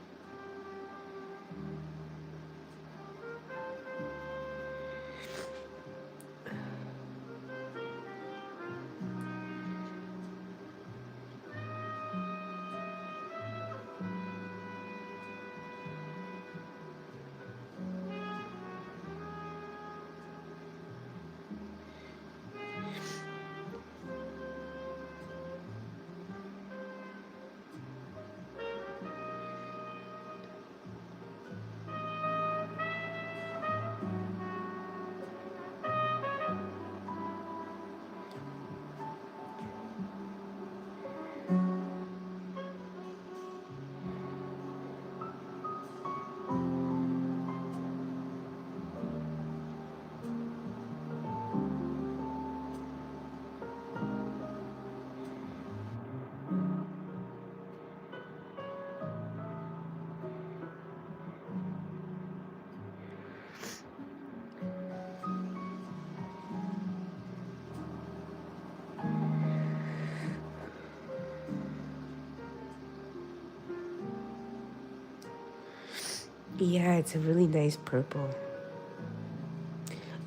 Yeah, it's a really nice purple.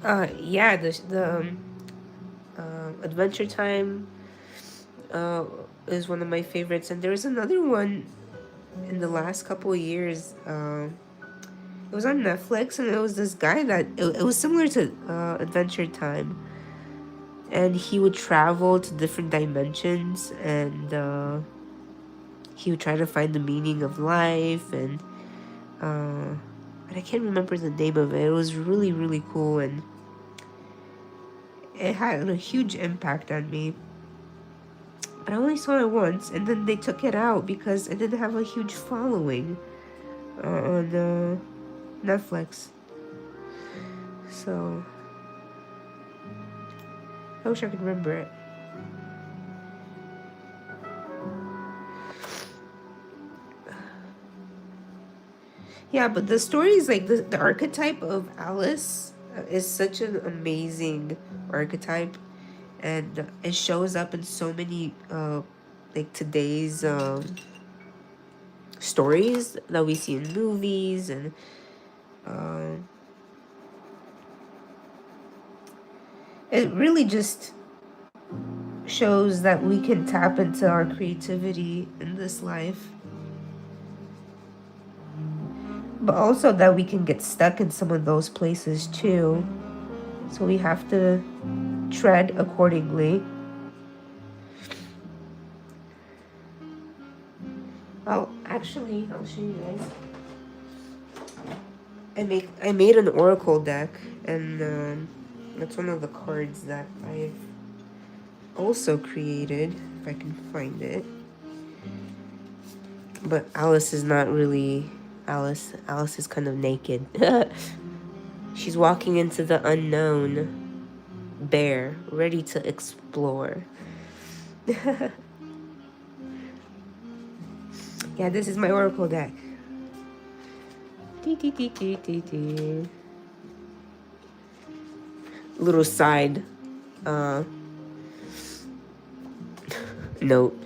Yeah, Adventure Time is one of my favorites, and there's another one in the last couple of years. It was on Netflix, and it was this guy that it was similar to Adventure Time, and he would travel to different dimensions, and he would try to find the meaning of life, and but I can't remember the name of it. It was really, really cool, and it had a huge impact on me. But I only saw it once, and then they took it out because it didn't have a huge following on Netflix. So I wish I could remember it. Yeah, but the story is like the archetype of Alice is such an amazing archetype, and it shows up in so many like today's stories that we see in movies, and it really just shows that we can tap into our creativity in this life, but also that we can get stuck in some of those places too. So we have to tread accordingly. I'll show you guys. I made an oracle deck, and that's one of the cards that I've also created, if I can find it. But Alice is not really Alice. Alice is kind of naked. She's walking into the unknown, bare, ready to explore. Yeah, this is my oracle deck. Little side note.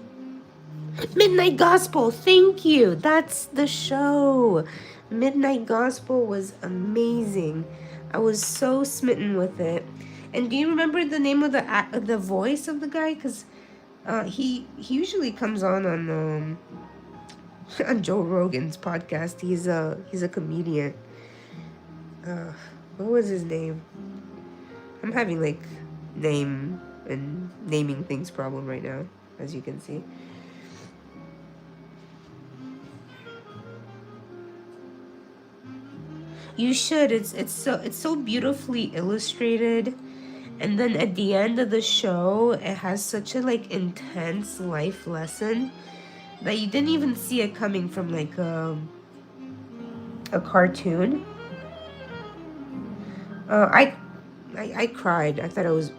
Midnight Gospel, thank you. That's the show. Midnight Gospel was amazing. I was so smitten with it. And do you remember the name of the voice of the guy? Because he usually comes on on Joe Rogan's podcast. He's a comedian. What was his name? I'm having like naming things problem right now, as you can see. You should. It's so beautifully illustrated, and then at the end of the show, it has such a like intense life lesson that you didn't even see it coming from like a cartoon. I cried. I thought it was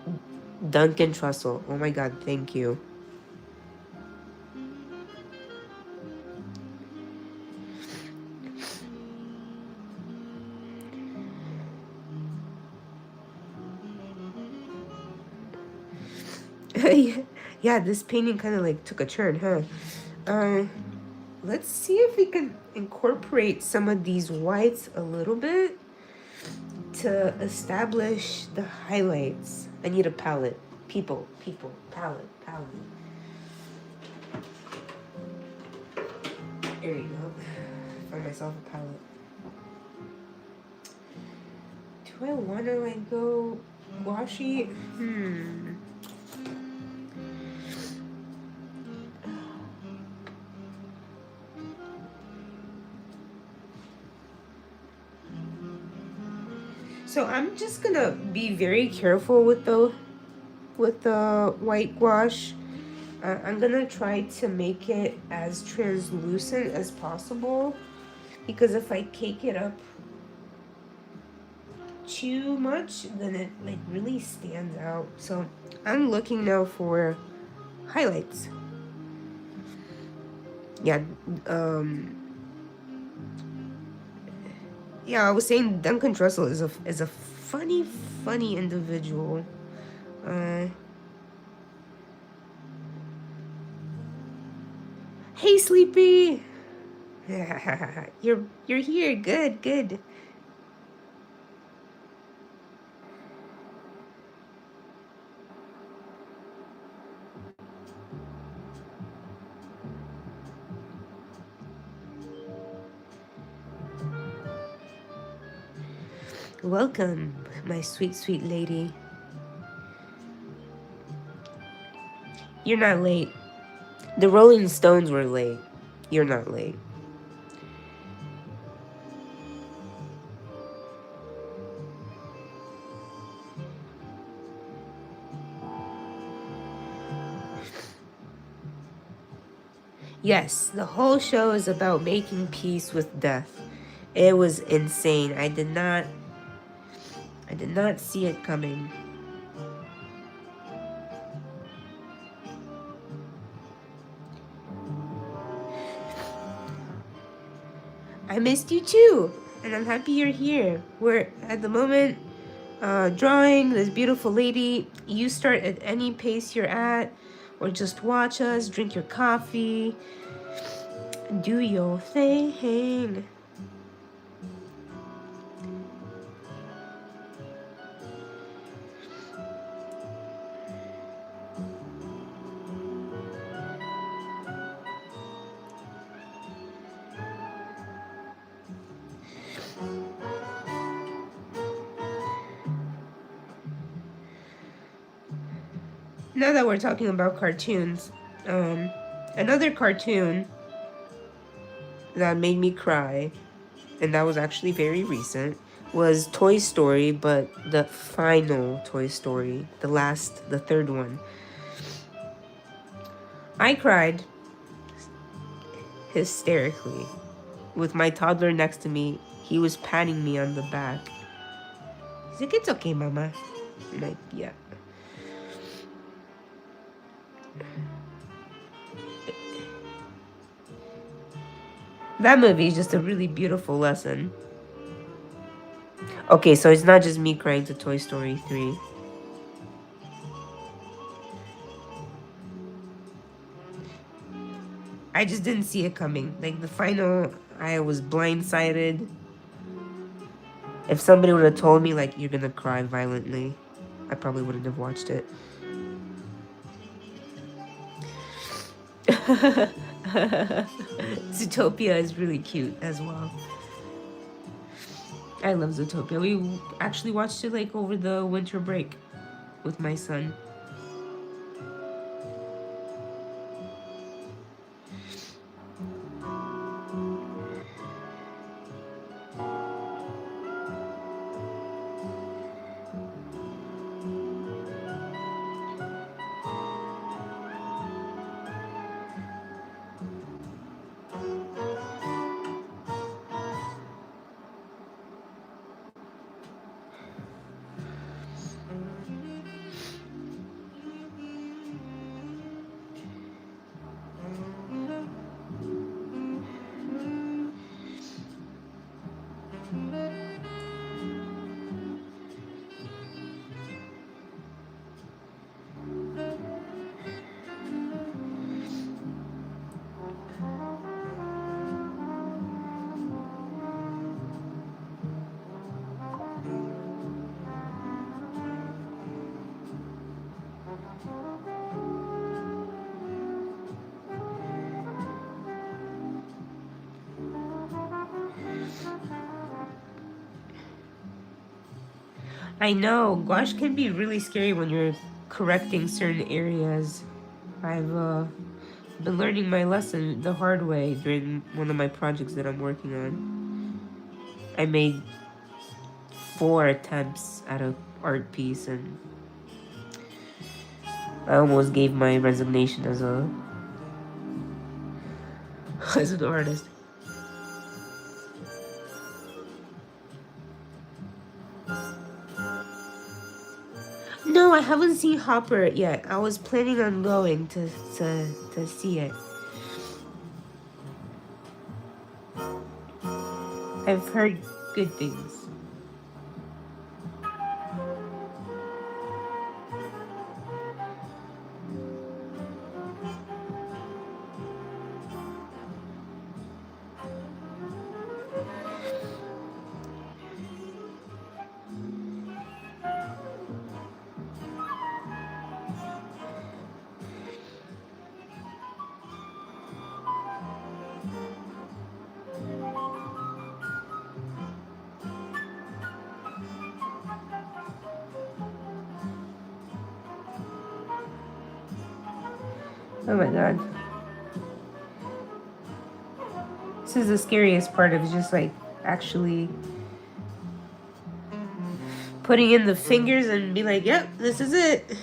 Duncan Trussell. Oh my God! Thank you. Yeah, this painting kind of like took a turn, huh? Let's see if we can incorporate some of these whites a little bit to establish the highlights. I need a palette. People, palette. There you go. Find myself a palette. Do I want to like go gouache? So I'm just gonna be very careful with the white gouache. I'm gonna try to make it as translucent as possible, because if I cake it up too much, then it like really stands out. So I'm looking now for highlights. Yeah, yeah, I was saying Duncan Trussell is a funny individual. Hey, Sleepy. You're here. Good. Welcome, my sweet lady. You're not late. The Rolling Stones were late. You're not late. Yes, the whole show is about making peace with death. It was insane. I did not see it coming. I missed you too, and I'm happy you're here. We're at the moment drawing this beautiful lady. You start at any pace you're at, or just watch us, drink your coffee, do your thing. Now that we're talking about cartoons, another cartoon that made me cry, and that was actually very recent, was Toy Story, but the final Toy Story, the third one. I cried hysterically with my toddler next to me. He was patting me on the back. He's like, "It's okay, Mama." I'm like, yeah. That movie is just a really beautiful lesson. Okay, so it's not just me crying to Toy Story 3. I just didn't see it coming. Like the final, I was blindsided. If somebody would have told me like you're gonna cry violently, I probably wouldn't have watched it. Zootopia is really cute as well. I love Zootopia. We actually watched it like over the winter break with my son. I know, gouache can be really scary when you're correcting certain areas. I've been learning my lesson the hard way during one of my projects that I'm working on. I made 4 attempts at a art piece and I almost gave my resignation as a as an artist. No, I haven't seen Hopper yet. I was planning on going to see it. I've heard good things. Oh my god. This is the scariest part of it, just like actually putting in the fingers and be like, yep, this is it.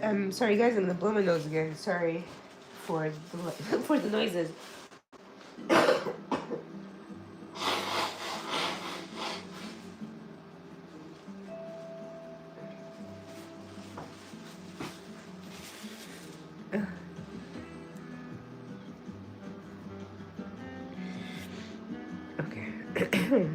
I'm sorry, guys. I'm gonna blow my nose again. Sorry for the for the noises. Okay.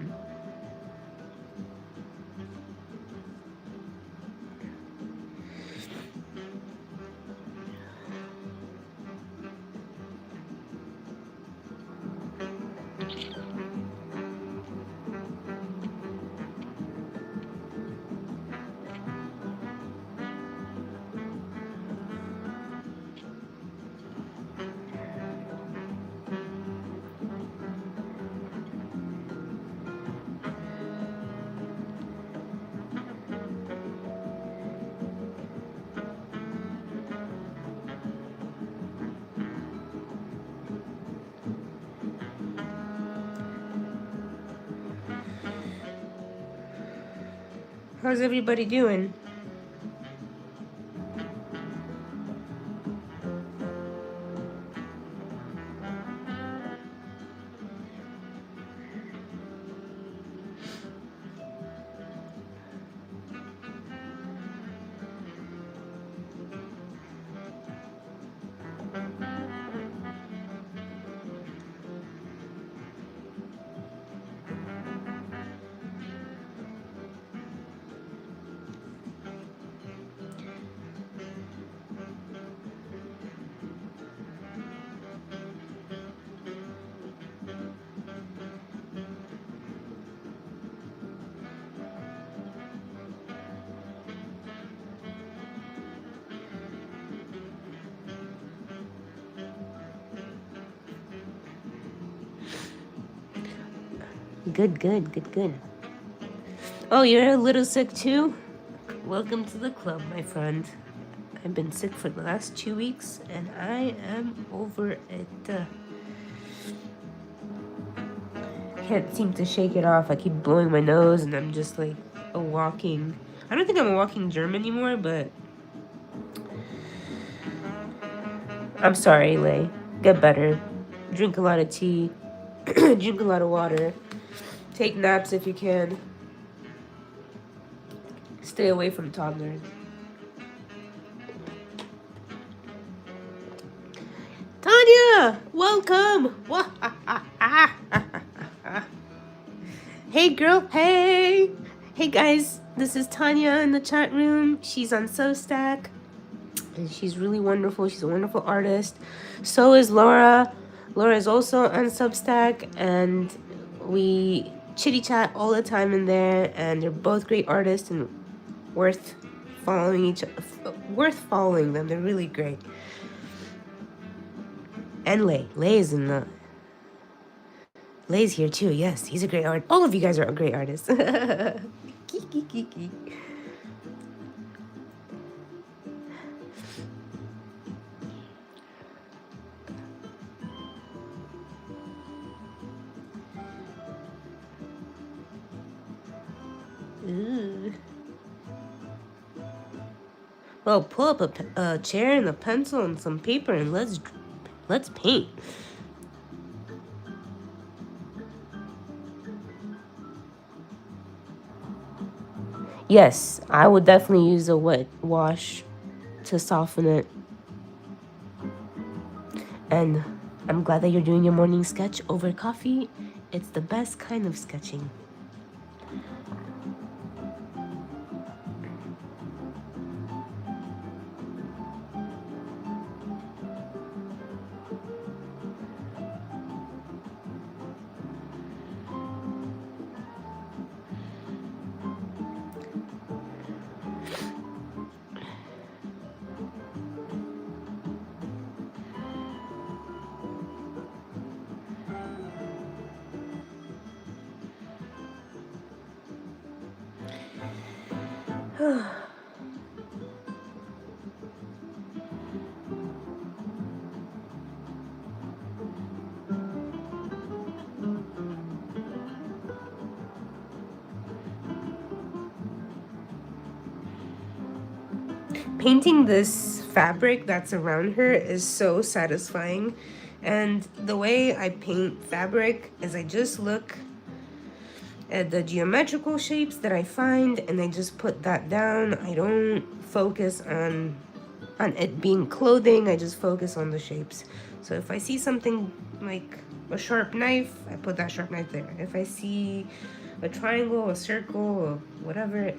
How's everybody doing? Good. Oh, you're a little sick too? Welcome to the club, my friend. I've been sick for the last 2 weeks, and I am over it. Can't seem to shake it off. I keep blowing my nose, and I'm just like a walking... I don't think I'm a walking germ anymore, but... I'm sorry, Lay. Get better. Drink a lot of tea. Drink a lot of water. Take naps if you can. Stay away from toddlers. Tanya! Welcome! Hey, girl. Hey! Hey, guys. This is Tanya in the chat room. She's on Substack. And she's really wonderful. She's a wonderful artist. So is Laura. Laura is also on Substack. And we chitty chat all the time in there. And they're both great artists and worth following them. They're really great. And Lay is in the... Lay's here too. Yes, he's a great artist. All of you guys are great artists. Ooh. Well, pull up a chair and a pencil and some paper and let's paint. Yes, I would definitely use a wet wash to soften it. And I'm glad that you're doing your morning sketch over coffee. It's the best kind of sketching. Painting this fabric that's around her is so satisfying. And the way I paint fabric is I just look at the geometrical shapes that I find and I just put that down. I don't focus on it being clothing. I just focus on the shapes. So if I see something like a sharp knife, I put that sharp knife there. If I see a triangle, a circle, or whatever,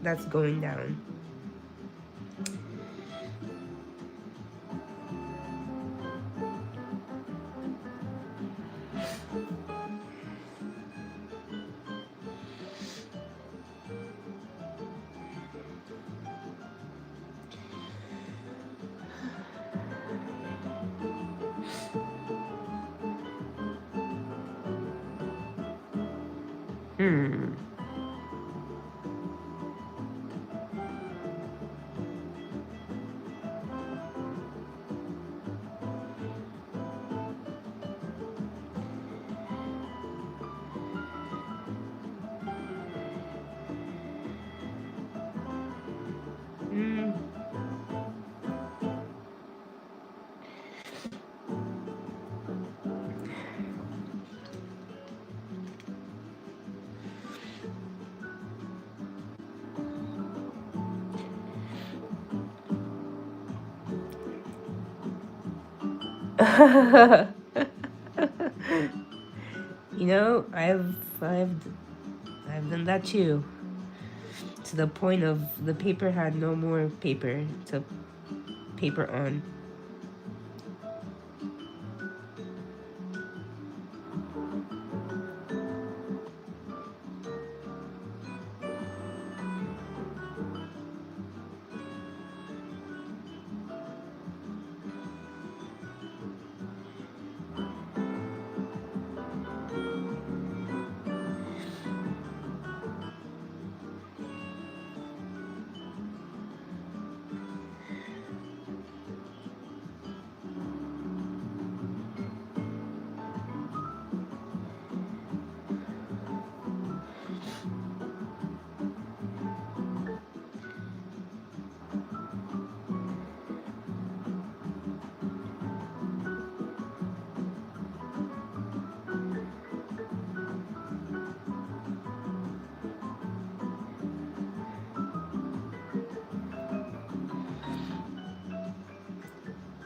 that's going down. You know, I've done that too. To the point of the paper had no more paper to paper on.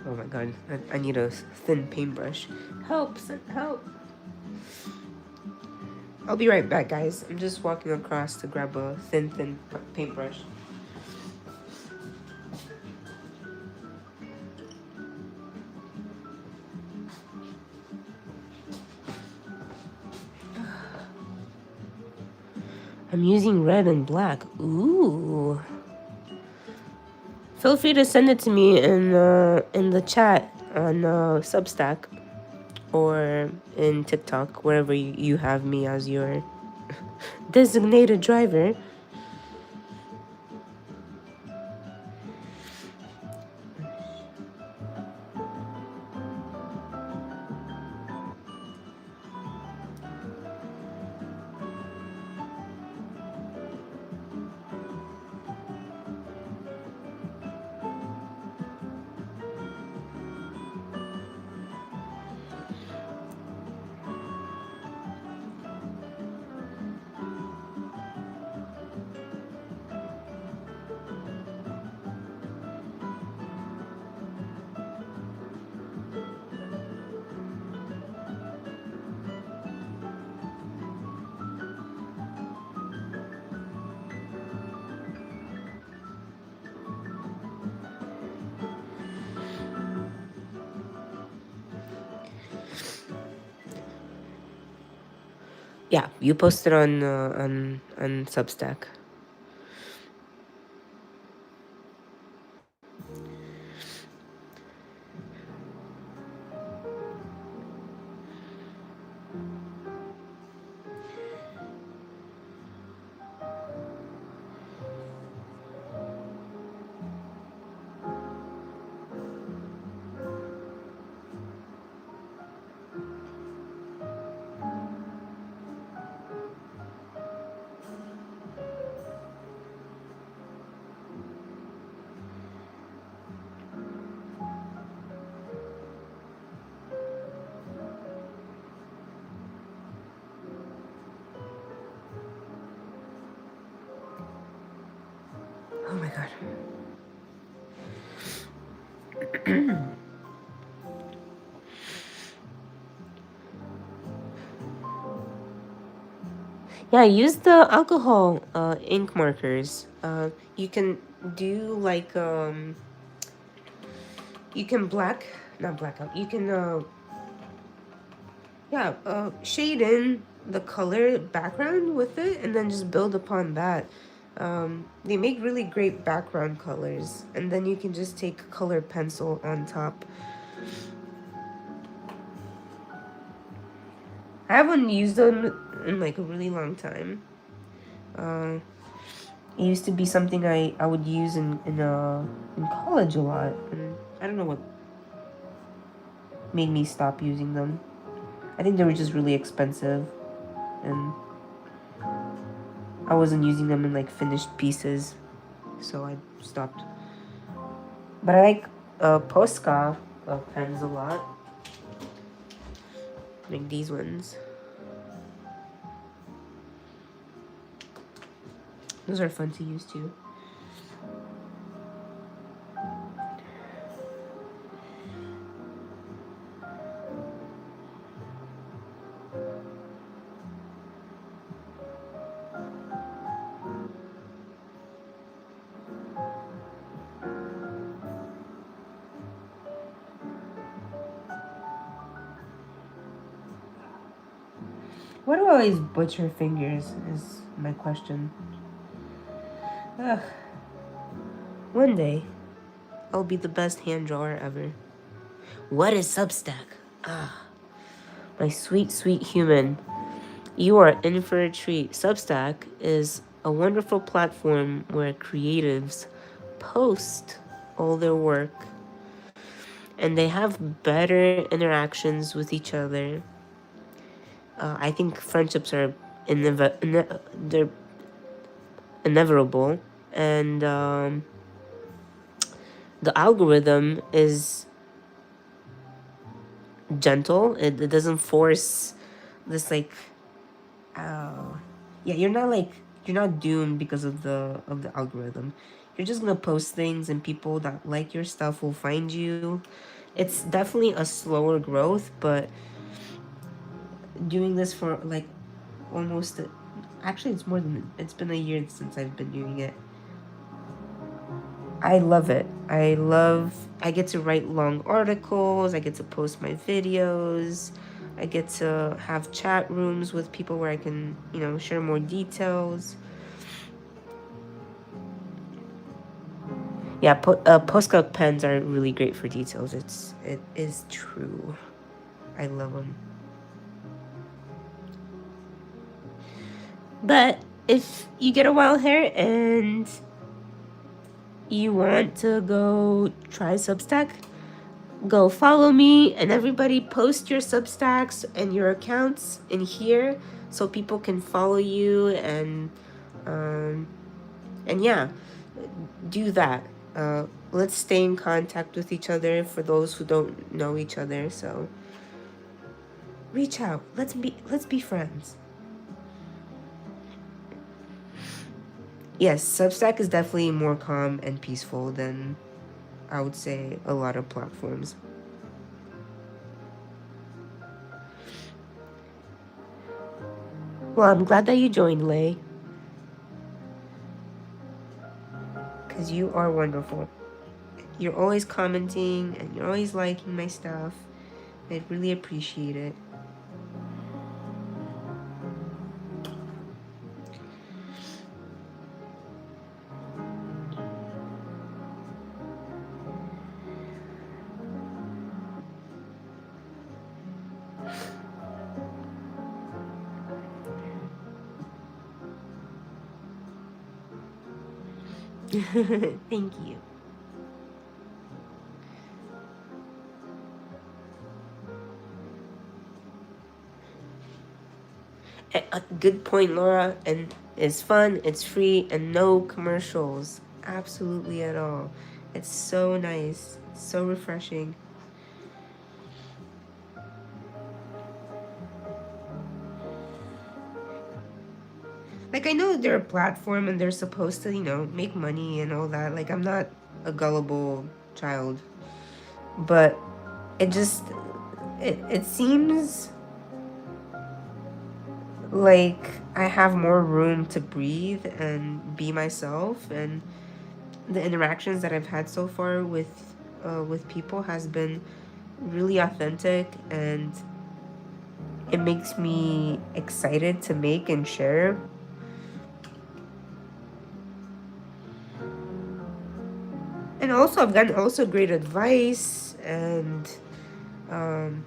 Oh my god, I need a thin paintbrush. Help, help. I'll be right back, guys. I'm just walking across to grab a thin paintbrush. I'm using red and black. Ooh. Feel free to send it to me in the chat on Substack or in TikTok, wherever you have me as your designated driver. Yeah, you posted on Substack. Oh my god. Yeah, use the alcohol ink markers. You can do like you can not black out. You can yeah, shade in the color background with it and then just build upon that. They make really great background colors, and then you can just take color pencil on top. I haven't used them in like a really long time. It used to be something I would use in college a lot, and I don't know what made me stop using them. I think they were just really expensive, and I wasn't using them in like finished pieces, so I stopped. But I like Posca pens a lot, like these ones. Those are fun to use too. Why do I always butcher fingers is my question. Ugh. One day, I'll be the best hand drawer ever. What is Substack? Ah, my sweet, sweet human. You are in for a treat. Substack is a wonderful platform where creatives post all their work and they have better interactions with each other. I think friendships are they're inevitable, and the algorithm is gentle. It doesn't force this like, yeah, you're not doomed because of the algorithm. You're just gonna post things, and people that like your stuff will find you. It's definitely a slower growth, but doing this for like almost actually it's been a year since I've been doing it. I love it. I get to write long articles, I get to post my videos, I get to have chat rooms with people where I can, share more details. Yeah, Posca pens are really great for details. It is true. I love them. But if you get a wild hair and you want to go try Substack, go follow me, and everybody post your Substacks and your accounts in here so people can follow you, and yeah, do that. Let's stay in contact with each other for those who don't know each other. So reach out. Let's be friends. Yes, Substack is definitely more calm and peaceful than I would say a lot of platforms. Well, I'm glad that you joined, Lay, because you are wonderful. You're always commenting and you're always liking my stuff. I really appreciate it. Thank you. A good point, Laura. And it's fun, it's free, and no commercials. Absolutely at all. It's so nice, so refreshing. Like, I know they're a platform and they're supposed to, make money and all that. Like, I'm not a gullible child. But it just, it seems like I have more room to breathe and be myself, and the interactions that I've had so far with people has been really authentic, and it makes me excited to make and share. And also I've gotten also great advice, and um,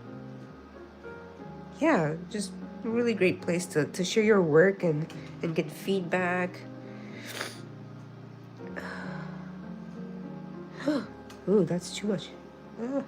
yeah, just a really great place to share your work and get feedback. Ooh, that's too much. Ah.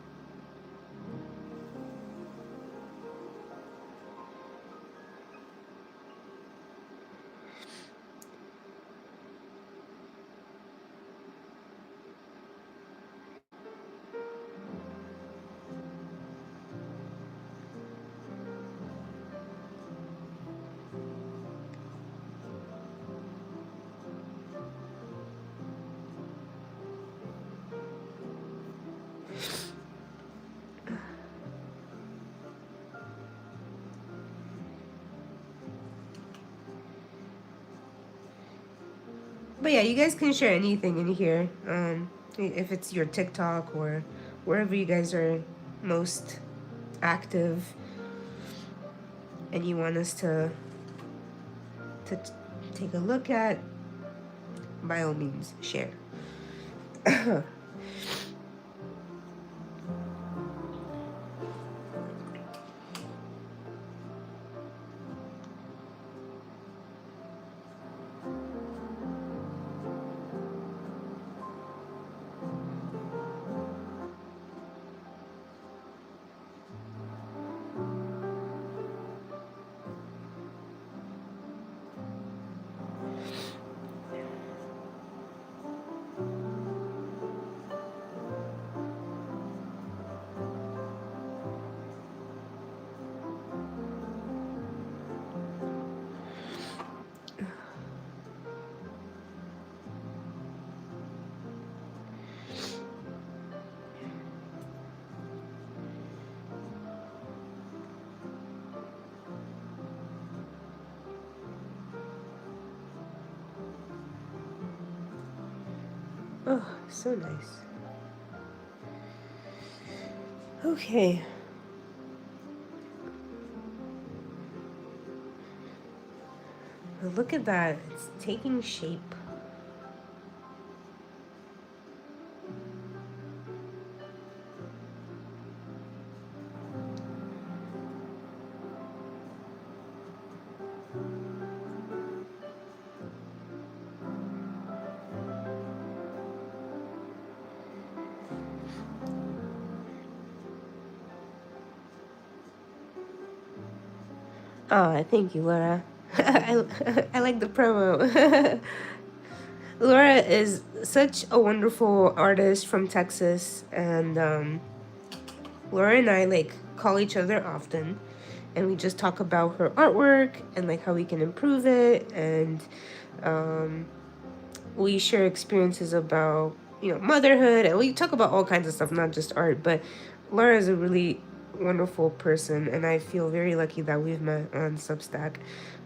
But yeah, you guys can share anything in here. If it's your TikTok or wherever you guys are most active. and you want us to take a look at, by all means, share. Oh, so nice. Okay. Look at that. It's taking shape. Oh, thank you, Laura. I like the promo. Laura is such a wonderful artist from Texas, and Laura and I like call each other often, and we just talk about her artwork and like how we can improve it, and we share experiences about, you know, motherhood, and we talk about all kinds of stuff, not just art. But Laura is a really wonderful person, and I feel very lucky that we've met on Substack.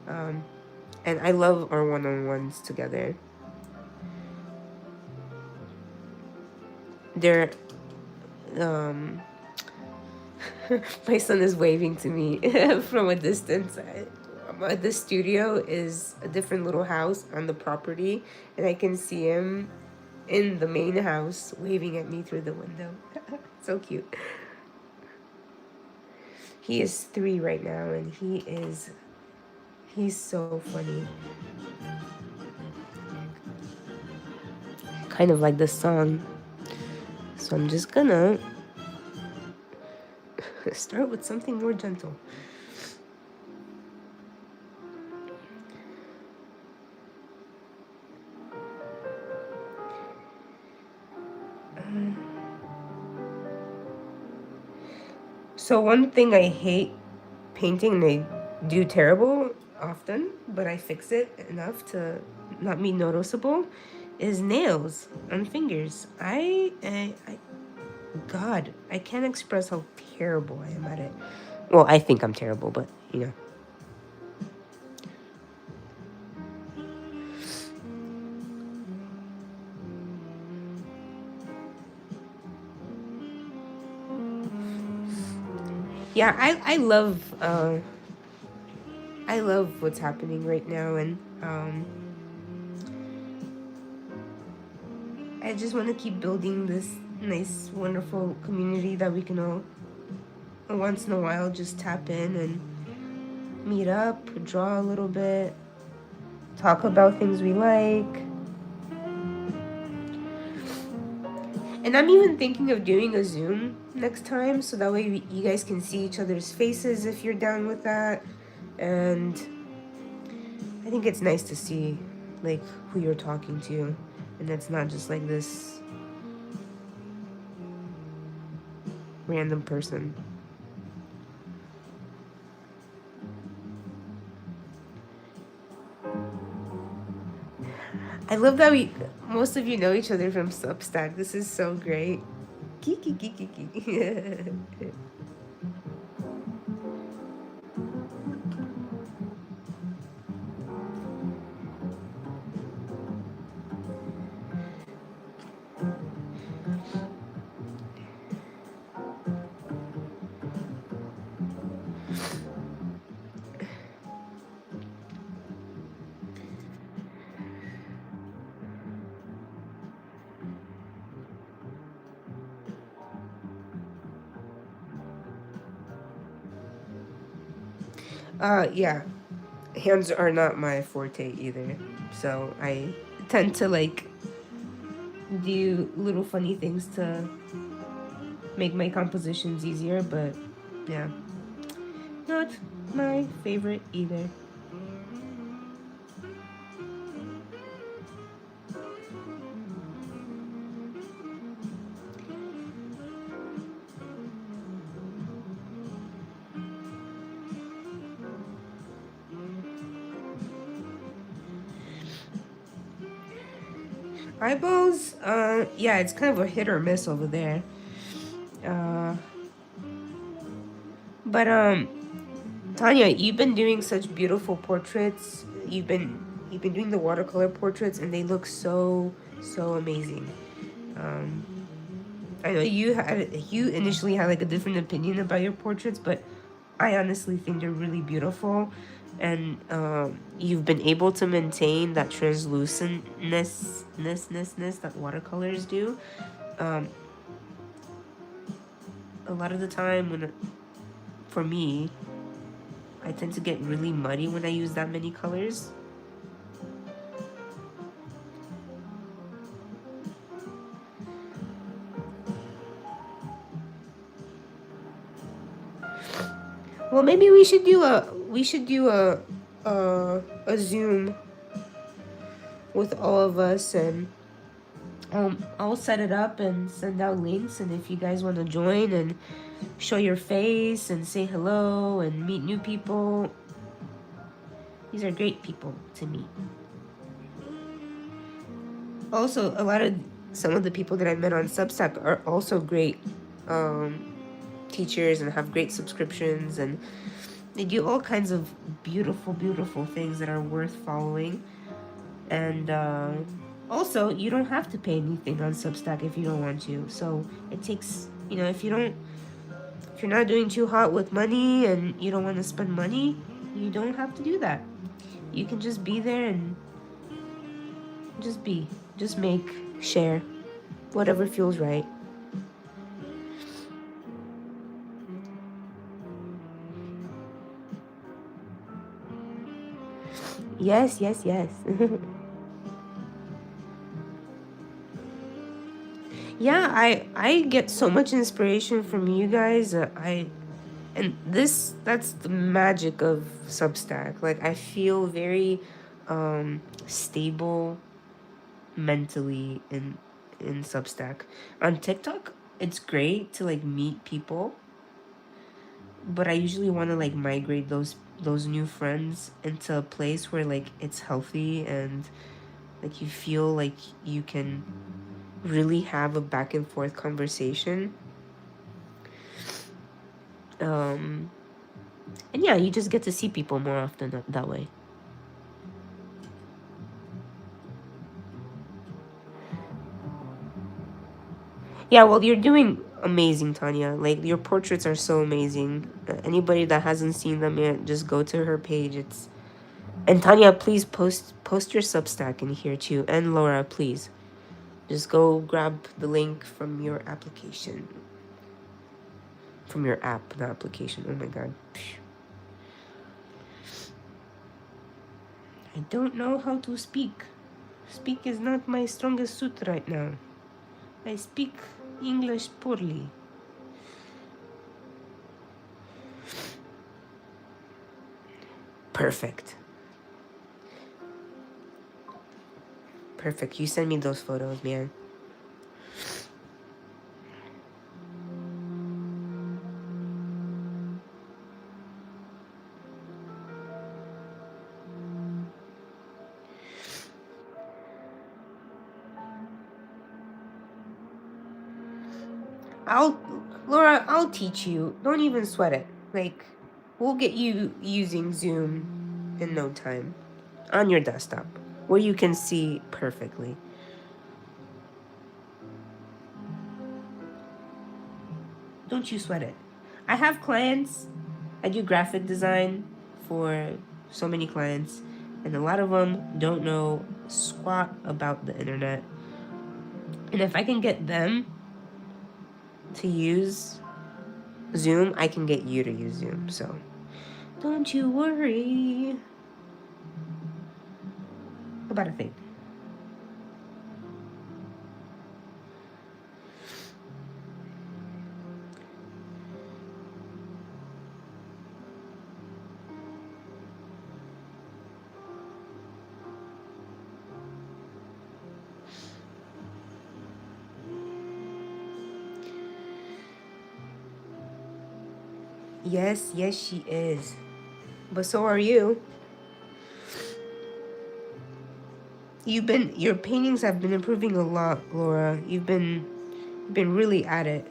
And I love our one-on-ones together. They're my son is waving to me from a distance. The studio is a different little house on the property, and I can see him in the main house waving at me through the window. So cute. He is 3 right now, and he's so funny. Kind of like the song. So I'm just gonna start with something more gentle. So one thing I hate painting, and I do terrible often, but I fix it enough to not be noticeable, is nails on fingers. God, I can't express how terrible I am at it. Well, I think I'm terrible, but you know. Yeah, I love what's happening right now, and I just want to keep building this nice, wonderful community that we can all once in a while just tap in and meet up, draw a little bit, talk about things we like. And I'm even thinking of doing a Zoom next time, so that way you guys can see each other's faces if you're down with that. And I think it's nice to see like who you're talking to, and it's not just like this random person. I love that most of you know each other from Substack. This is so great. Kiki. Yeah. Hands are not my forte either. So I tend to like do little funny things to make my compositions easier, but yeah. Not my favorite either. Eyeballs, yeah, it's kind of a hit or miss over there. Uh, but Tanya, you've been doing such beautiful portraits. You've been doing the watercolor portraits, and they look so amazing. Um, I know you initially had like a different opinion about your portraits, but I honestly think they're really beautiful, and you've been able to maintain that translucentness that watercolors do. Um, a lot of the time for me, I tend to get really muddy when I use that many colors. Well, maybe we should do a Zoom with all of us, and I'll set it up and send out links, and if you guys want to join and show your face and say hello and meet new people, these are great people to meet. Also, some of the people that I met on Substack are also great teachers and have great subscriptions, and they do all kinds of beautiful things that are worth following. And also, you don't have to pay anything on Substack if you don't want to. So it takes, if you're not doing too hot with money and you don't want to spend money, you don't have to do that. You can just be there and just make, share, whatever feels right. Yes. Yeah, I get so much inspiration from you guys. That's the magic of Substack. Like, I feel very stable mentally in Substack. On TikTok, it's great to like meet people, but I usually want to like migrate those new friends into a place where like it's healthy and like you feel like you can really have a back and forth conversation. Um and yeah, you just get to see people more often that way. Yeah, well, you're doing amazing, Tanya. Like, your portraits are so amazing. Anybody that hasn't seen them yet, just go to her page. It's And Tanya, please post your Substack in here too. And Laura, please just go grab the link from your application. From your app, not application. Oh my god. I don't know how to speak. Speak is not my strongest suit right now. I speak English poorly. Perfect. Perfect. You send me those photos, man. I'll Laura, I'll teach you. Don't even sweat it. Like, we'll get you using Zoom in no time on your desktop where you can see perfectly. Don't you sweat it. I have clients. I do graphic design for so many clients, and a lot of them don't know squat about the internet. And if I can get them to use Zoom, I can get you to use Zoom. So Don't you worry about a thing. Yes, yes, she is. But so are you. Your paintings have been improving a lot, Laura. You've been really at it.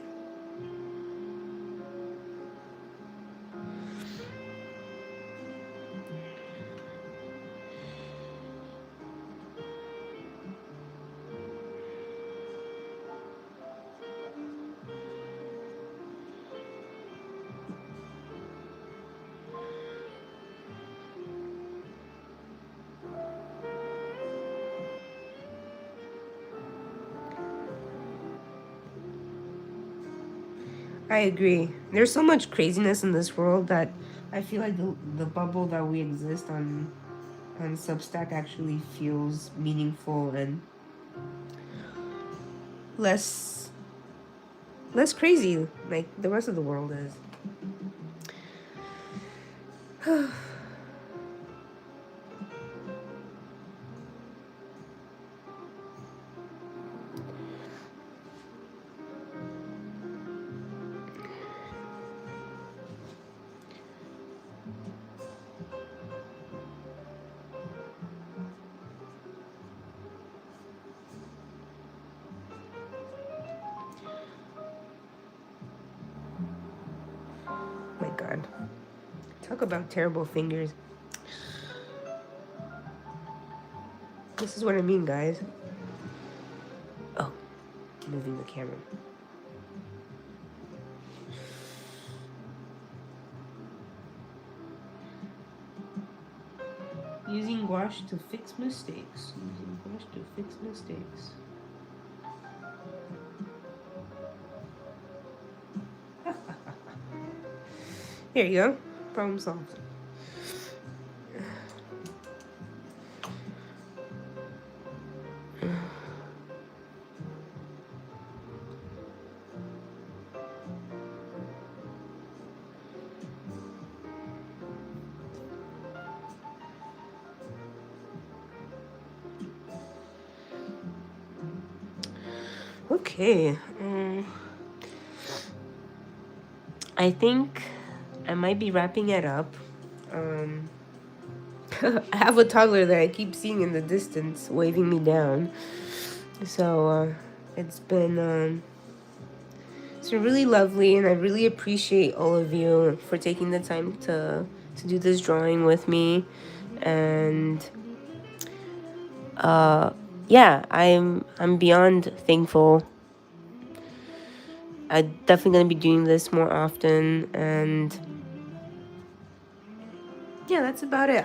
I agree. There's so much craziness in this world that I feel like the bubble that we exist on Substack actually feels meaningful and less less crazy like the rest of the world is. My God. Talk about terrible fingers. This is what I mean, guys. Oh, moving the camera. Using gouache to fix mistakes. Using gouache to fix mistakes. Here you go. Problem solved. Okay. I think I might be wrapping it up. I have a toddler that I keep seeing in the distance waving me down. So it's been really lovely, and I really appreciate all of you for taking the time to do this drawing with me. And yeah, I'm beyond thankful. I'm definitely gonna be doing this more often, and yeah, that's about it.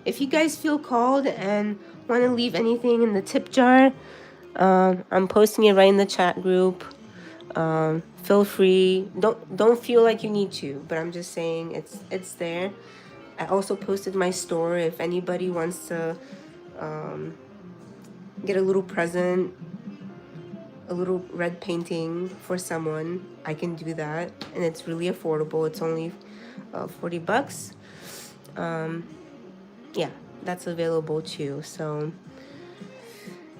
If you guys feel called and want to leave anything in the tip jar, I'm posting it right in the chat group. Feel free. Don't feel like you need to, but I'm just saying it's there. I also posted my store if anybody wants to get a little present, a little red painting for someone. I can do that, and it's really affordable. It's only $40. Yeah, that's available too. So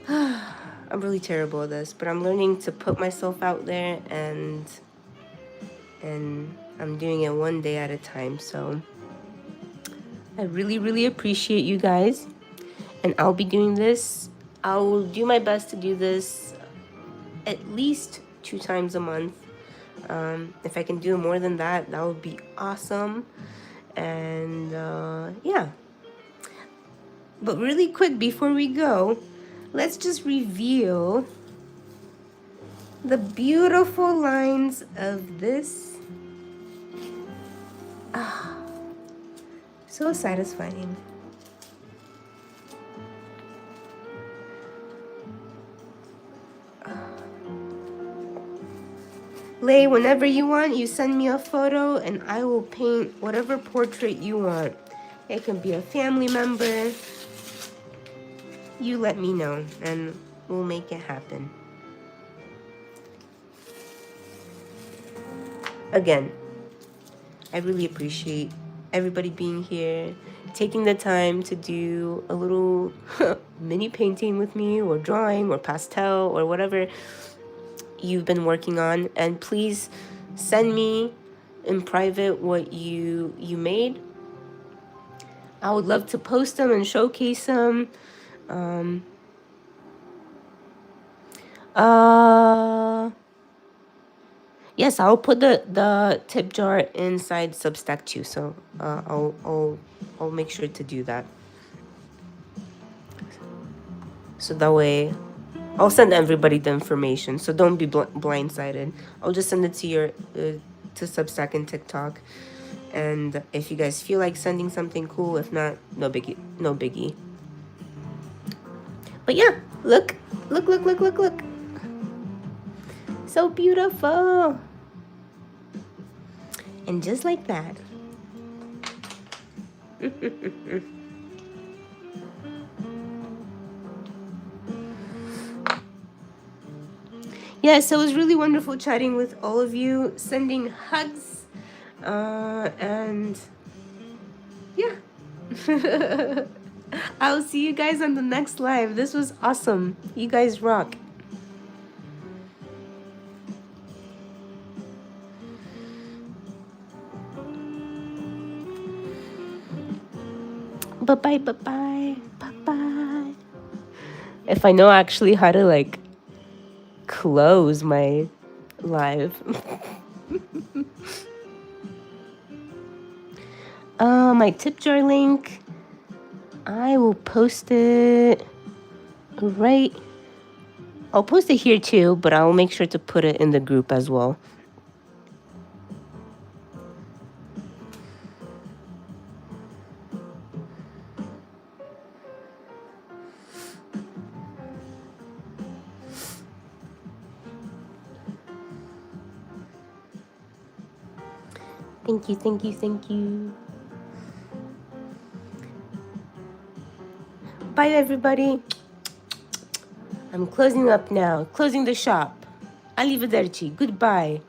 I'm really terrible at this, but I'm learning to put myself out there, and I'm doing it one day at a time. So I really, really appreciate you guys, and I'll be doing this. I'll do my best to do this at least 2 times a month. If I can do more than that, that would be awesome. And yeah. But really quick before we go, let's just reveal the beautiful lines of this. So satisfying. Lay, whenever you want, you send me a photo and I will paint whatever portrait you want. It can be a family member. You let me know and we'll make it happen. Again, I really appreciate everybody being here, taking the time to do a little mini painting with me, or drawing, or pastel, or whatever you've been working on. And please send me in private what you made. I would love to post them and showcase them. Yes, I'll put the tip jar inside Substack too. So I'll make sure to do that. So that way, I'll send everybody the information. So don't be blindsided. I'll just send it to your to Substack and TikTok. And if you guys feel like sending something cool, if not, no biggie, no biggie. But yeah, look. So beautiful. And just like that. Yeah, so it was really wonderful chatting with all of you, sending hugs, and yeah. I'll see you guys on the next live. This was awesome. You guys rock. Bye-bye, bye-bye, bye-bye. If I know actually how to, like, close my live. My tip jar link, I will post it right. I'll post it here too, but I'll make sure to put it in the group as well. Thank you, thank you, thank you. Bye, everybody. I'm closing up now. Closing the shop. Arrivederci. Goodbye.